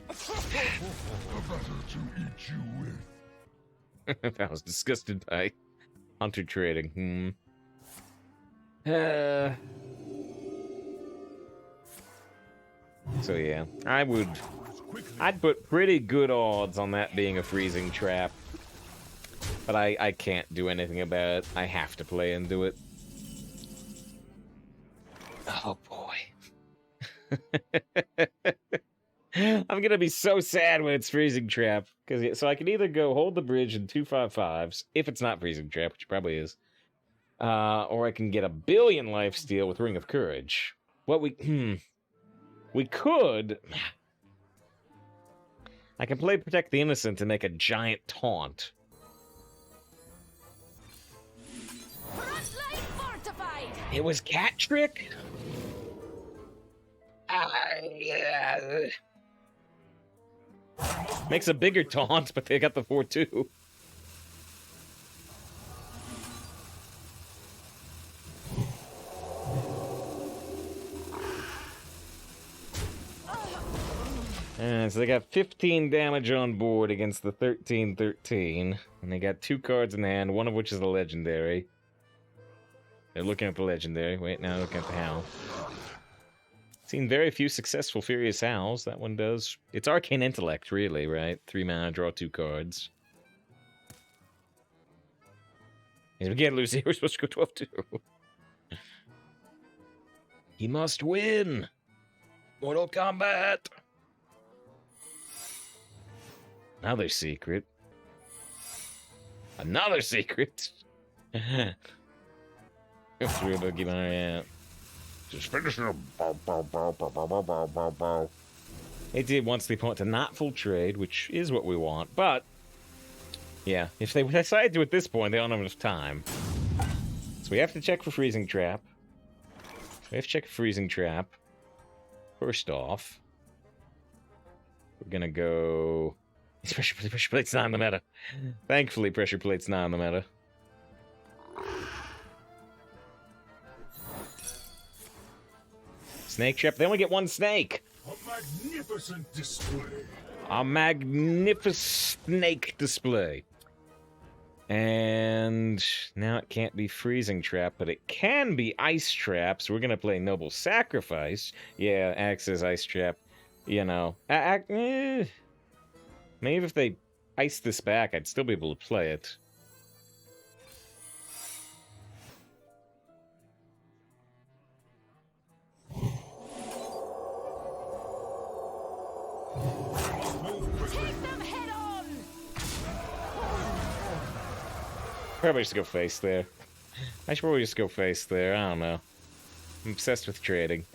Better to eat you with. I was disgusted by Hunter trading. So yeah, I'd put pretty good odds on that being a Freezing Trap. But I can't do anything about it. I have to play into it. Oh boy. I'm gonna be so sad when it's Freezing Trap. So I can either go Hold the Bridge in 2 5/5s, if it's not Freezing Trap, which it probably is. Or I can get a billion lifesteal with Ring of Courage. What we could... I can play Protect the Innocent and make a giant taunt. It was Cat Trick? Makes a bigger taunt, but they got the 4-2. So they got 15 damage on board against the 13-13. And they got 2 cards in hand, one of which is a legendary. They're looking at the legendary. Wait, now looking at the howl. Seen very few successful Furious Howls. That one does. It's Arcane Intellect, really, right? 3 mana, draw 2 cards. And we can't lose here. We're supposed to go 12-2. He must win! Mortal Kombat! Another secret. Another secret! It's real Pokemon, yeah. Just finish him. Bow, bow, bow, bow, bow, bow, bow, bow, bow. It did once they point to not full trade, which is what we want, but yeah, if they decide to at this point, they don't have enough time. So we have to check for Freezing Trap. We have to check for Freezing Trap. First off, we're gonna go. Pressure Plate's not in the meta. Thankfully, Pressure Plate's not in the meta. Snake Trap. They only get 1 snake. A magnificent display. A magnificent snake display. And now it can't be Freezing Trap, but it can be Ice Trap, so we're going to play Noble Sacrifice. Yeah, Axe's Ice Trap. You know. Maybe if they ice this back, I'd still be able to play it. Probably just go face there. I should probably just go face there. I don't know. I'm obsessed with trading.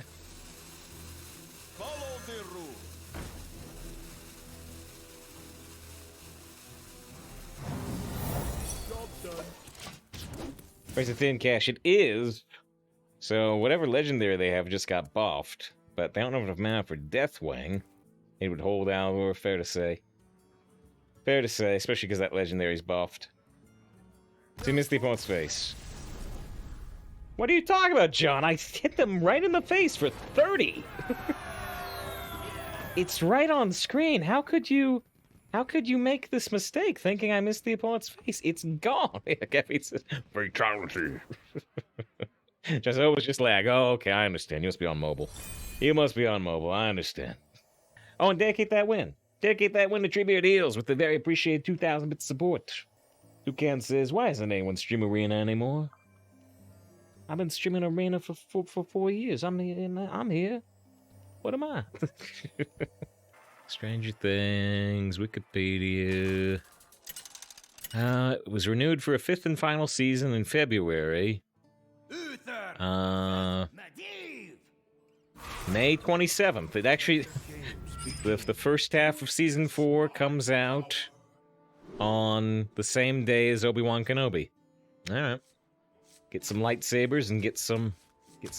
Follow the rule. Where's the thin cash? It is. So whatever legendary they have just got buffed, but they don't have enough mana for Deathwing. It would hold out, or fair to say. Fair to say, especially because that legendary's buffed. So he missed the opponent's face. What are you talking about, John? I hit them right in the face for 30. It's right on screen. How could you make this mistake thinking I missed the opponent's face? It's gone. Fatality. Just it was just lag. Oh, okay, I understand. You must be on mobile. You must be on mobile. I understand. Oh, and dedicate that win. Dedicate that win to Treebeard Eels with the very appreciated 2,000 bits support. Toucan says, why isn't anyone stream Arena anymore? I've been streaming Arena for 4 years. I'm here. What am I? Stranger Things, Wikipedia. It was renewed for a 5th and final season in February. May 27th. It actually, the first half of season 4 comes out on the same day as Obi-Wan Kenobi. All right, get some lightsabers and get some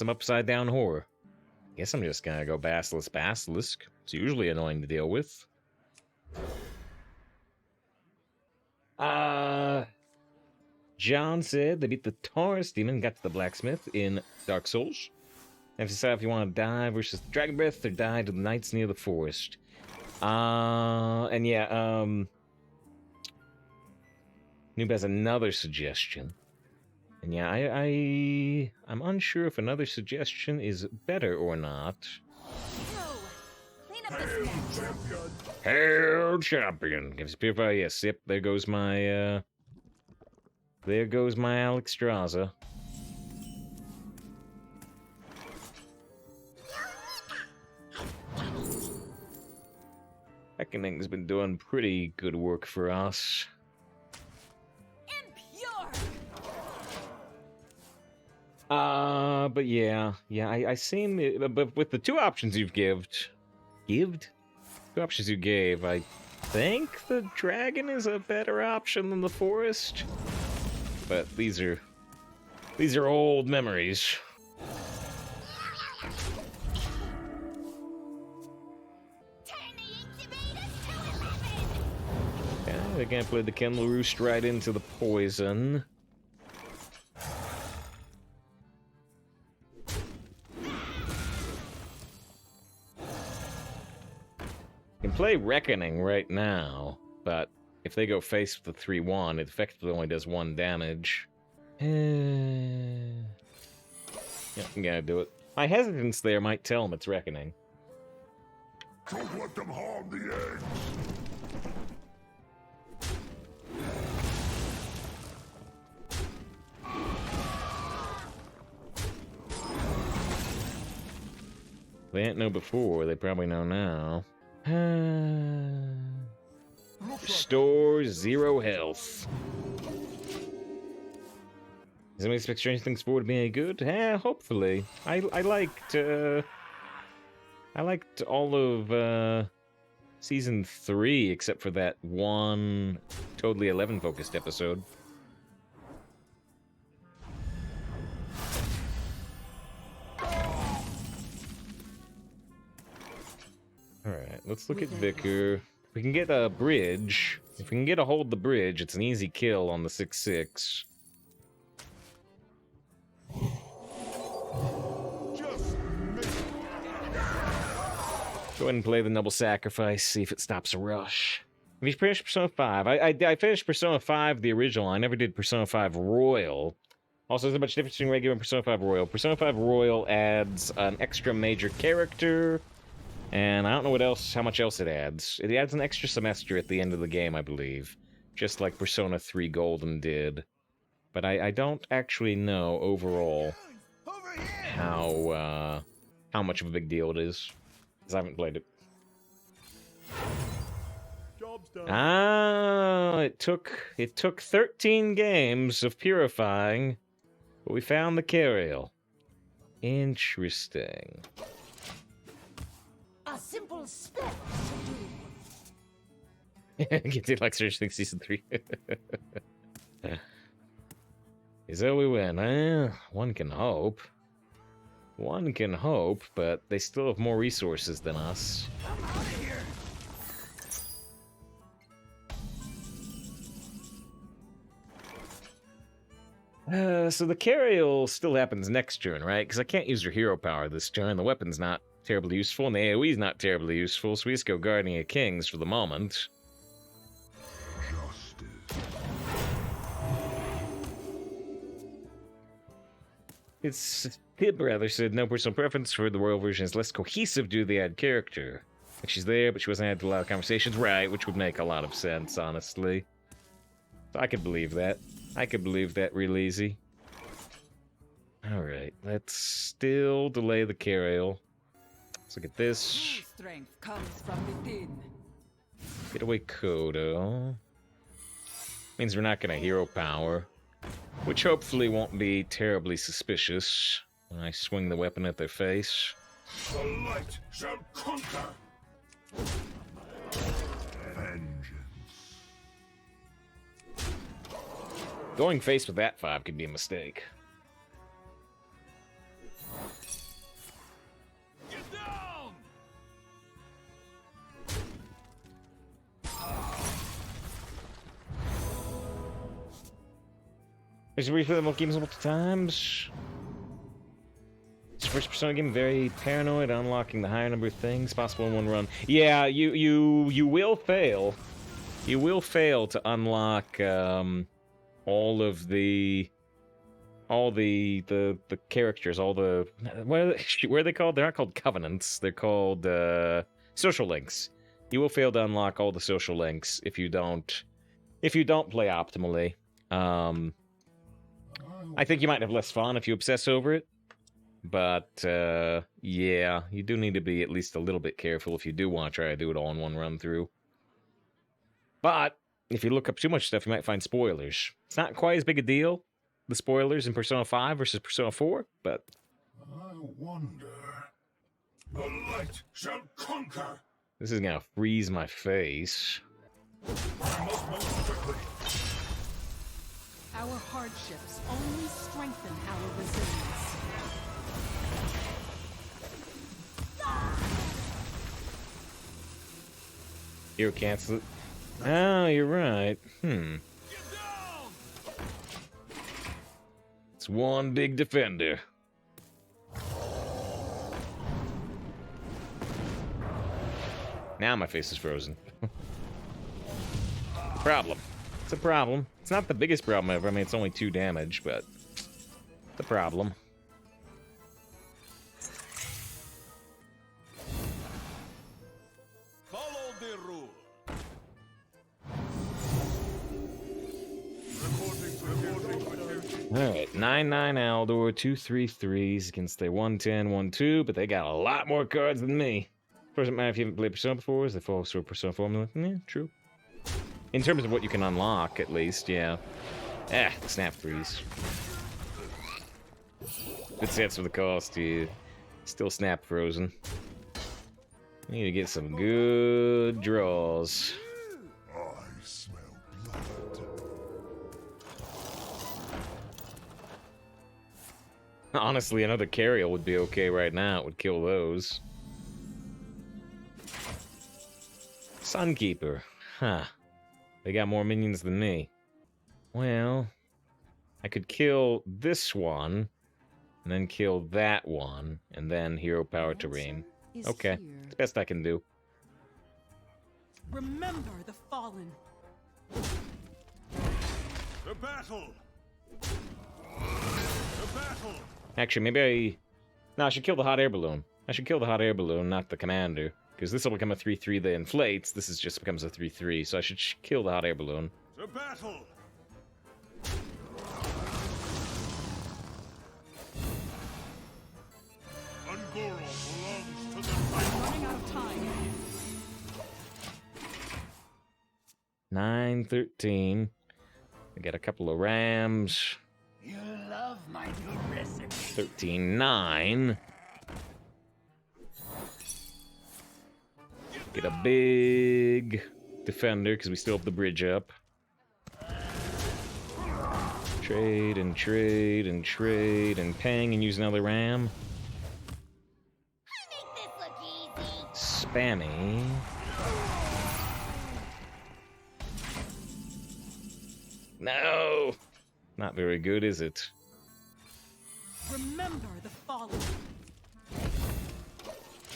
upside down horror. Guess I'm just gonna go Basilisk. It's usually annoying to deal with. John said they beat the Taurus Demon and got to the Blacksmith in Dark Souls. Have to decide if you want to die versus the Dragon Breath or die to the Knights near the Forest. And yeah, Noob has another suggestion. And yeah, I'm unsure if another suggestion is better or not. Clean up this mess. Hail Champion! Gives Purifier, yes, yep, there goes my Alexstrasza. Reckoning's been doing pretty good work for us. But yeah, I seen it, but with the 2 options you've two options you gave, I think the dragon is a better option than the forest. But these are old memories. Turn the incubators to They can't play the Kennel Roost right into the poison. Can play Reckoning right now, but if they go face with the 3-1, it effectively only does 1 damage. Yeah, I'm gonna do it. My hesitance there might tell him it's Reckoning. Don't let them harm the eggs. They didn't know before, they probably know now. Restore 0 health. Does anybody expect Strange Things 4 to be any good? Hopefully. I liked all of season 3 except for that one totally 11 focused episode. Alright, let's look at Vicar. If we can get a bridge, if we can get a hold of the bridge, it's an easy kill on the 6/6. Go ahead and play the Noble Sacrifice, see if it stops a rush. If you finished Persona 5, I finished Persona 5, the original. I never did Persona 5 Royal. Also, there's a much difference between regular and Persona 5 Royal. Persona 5 Royal adds an extra major character, and I don't know what else, how much else it adds. It adds an extra semester at the end of the game, I believe. Just like Persona 3 Golden did. But I don't actually know, overall, how much of a big deal it is. Because I haven't played it. Job's done. Ah, it took 13 games of purifying, but we found the Cariel. Interesting. A simple spell Get to like Strange Things Season 3. Is that we win? One can hope. One can hope, but they still have more resources than us. I'm out of here. So the Cariel still happens next turn, right? Because I can't use your hero power this turn. The weapon's not terribly useful, and the AoE's not terribly useful, so we just go Guardian of Kings for the moment. It's Pib rather said no personal preference for the royal version is less cohesive due to the add character. Like she's there, but she wasn't added to a lot of conversations, right? Which would make a lot of sense, honestly. So I could believe that. I could believe that real easy. Alright, let's still delay the Cariel. Let's look at this. True strength comes from within. Get away Kodo. Means we're not gonna hero power. Which hopefully won't be terribly suspicious when I swing the weapon at their face. The light shall conquer. Vengeance. Going face with that 5 could be a mistake. Get down! There's a replay of games multiple times. It's first Persona game, very paranoid, unlocking the higher number of things possible in one run. Yeah, you will fail. You will fail to unlock all the characters, all the what are they called? They're not called covenants. They're called social links. You will fail to unlock all the social links if you don't play optimally. I think you might have less fun if you obsess over it, but yeah, you do need to be at least a little bit careful if you do want to try to do it all in one run through. But if you look up too much stuff, you might find spoilers. It's not quite as big a deal, the spoilers in Persona 5 versus Persona 4, but I wonder. The light shall conquer. this is gonna freeze my face. I must move quickly. Our hardships only strengthen our resilience. Hero cancel it. Oh, you're right. It's one big defender. Now my face is frozen. Problem. It's a problem. It's not the biggest problem ever. I mean, it's only 2 damage, but it's a problem. Follow the rule. Alright, 9/9 Aldor, 2/3/3s against their 1/10, 1/2, but they got a lot more cards than me. Doesn't matter if you haven't played Persona before, is the full sort of Persona formula. Yeah, true. In terms of what you can unlock, at least, yeah. Snap 3s. Good sets for the cost, yeah. Still snap frozen. Need to get some good draws. I smell blood. Honestly, another Carriel would be okay right now. It would kill those. Sunkeeper. Huh. They got more minions than me. Well, I could kill this one, and then kill that one, and then hero power terrain. Okay, it's the best I can do. Remember the fallen. The battle. The battle. Actually, maybe I... No, I should kill the hot air balloon. I should kill the hot air balloon, not the commander. Because this will become a 3/3 that inflates. This is just becomes a 3/3, so I should kill the hot air balloon. The battle. Ungoro belongs to the fight. Running out of time. 9/13. We got a couple of rams. You love my new recipe. 13/9. Get a big defender, because we still have the bridge up. Trade and trade and trade and pang and use another ram. Make this look easy. Spammy. No! Not very good, is it? Remember the fallen.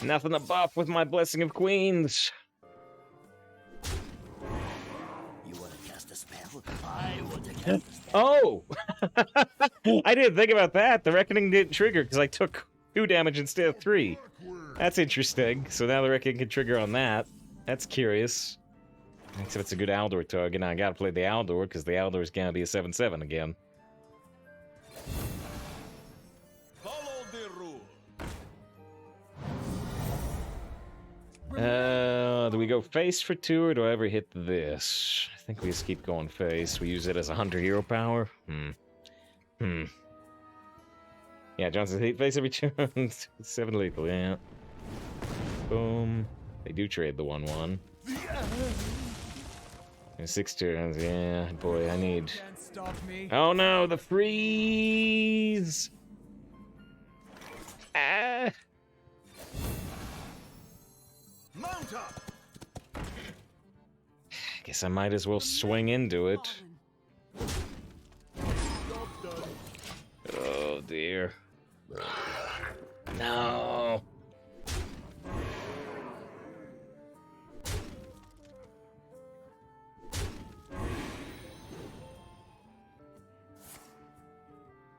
Nothing to buff with my Blessing of Queens. You want to cast a spell? I want to cast a spell. Oh! I didn't think about that. The Reckoning didn't trigger because I took 2 damage instead of 3. That's interesting. So now the Reckoning can trigger on that. That's curious. Except it's a good Aldor target. Now I gotta play the Aldor because the Aldor is gonna be a 7/7 again. Follow the rule. Do we go face for 2 or do I ever hit this? I think we just keep going face. We use it as a hunter hero power. Yeah, Johnson's hit face every turn. 7 lethal, yeah. Boom. They do trade the 1/1. And 6 turns, yeah. Boy, I need... Can't stop me. Oh no, the freeze! Ah! Mount up. Guess I might as well swing into it. Oh dear. No.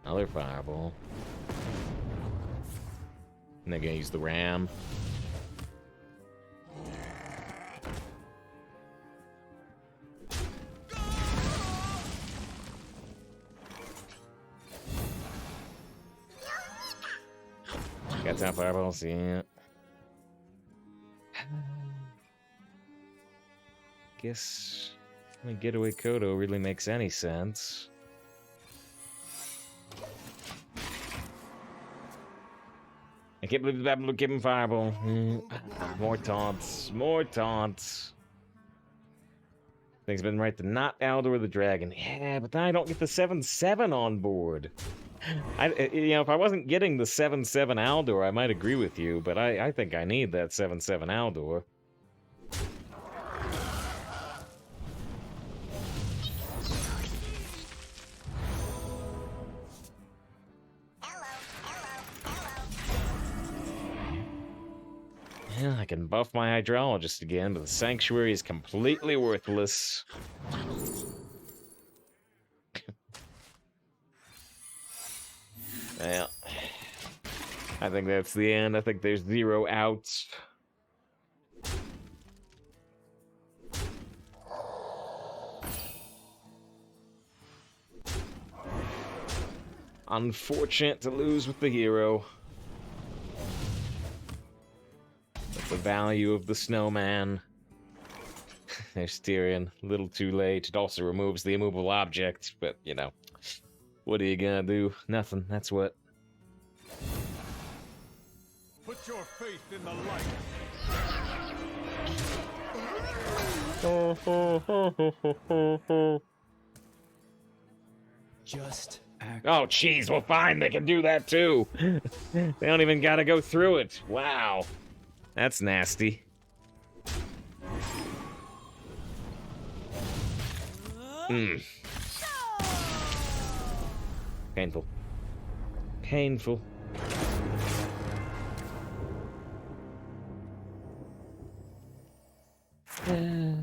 Another fireball. And they're gonna use the ram. Got time fireballs, yeah. Guess the getaway Kodo really makes any sense. I can't believe that will give him fireball. More taunts. More taunts. Thing's been right to not Aldor the Dragon. Yeah, but then I don't get the 7/7 on board. If I wasn't getting the 7/7 Aldor, I might agree with you, but I think I need that 7/7 Aldor. can buff my Hydrologist again, but the Sanctuary is completely worthless. Well, I think that's the end. I think there's 0 outs. Unfortunate to lose with the hero. But the value of the snowman. There's Tyrion. A little too late. It also removes the immovable object, but, you know. What are you gonna do? Nothing, that's what. Put your faith in the light. Just act. Oh, jeez, well, fine, they can do that too. They don't even gotta go through it. Wow. That's nasty. Painful. Painful.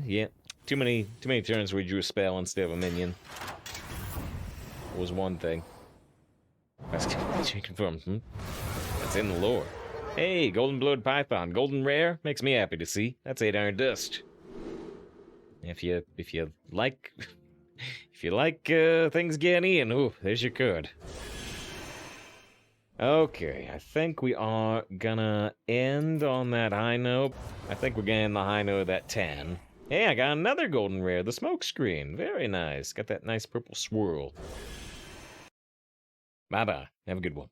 Yeah. Too many turns where we drew a spell instead of a minion. Was one thing. That's confirmed. That's in the lore. Hey, Golden Blood Python. Golden Rare makes me happy to see. That's 8 Iron Dust. If you like things getting in, ooh, there's your card. Okay, I think we are gonna end on that high note. I think we're gonna end the high note of that 10. Hey, I got another golden rare, the smoke screen. Very nice. Got that nice purple swirl. Bye-bye. Have a good one.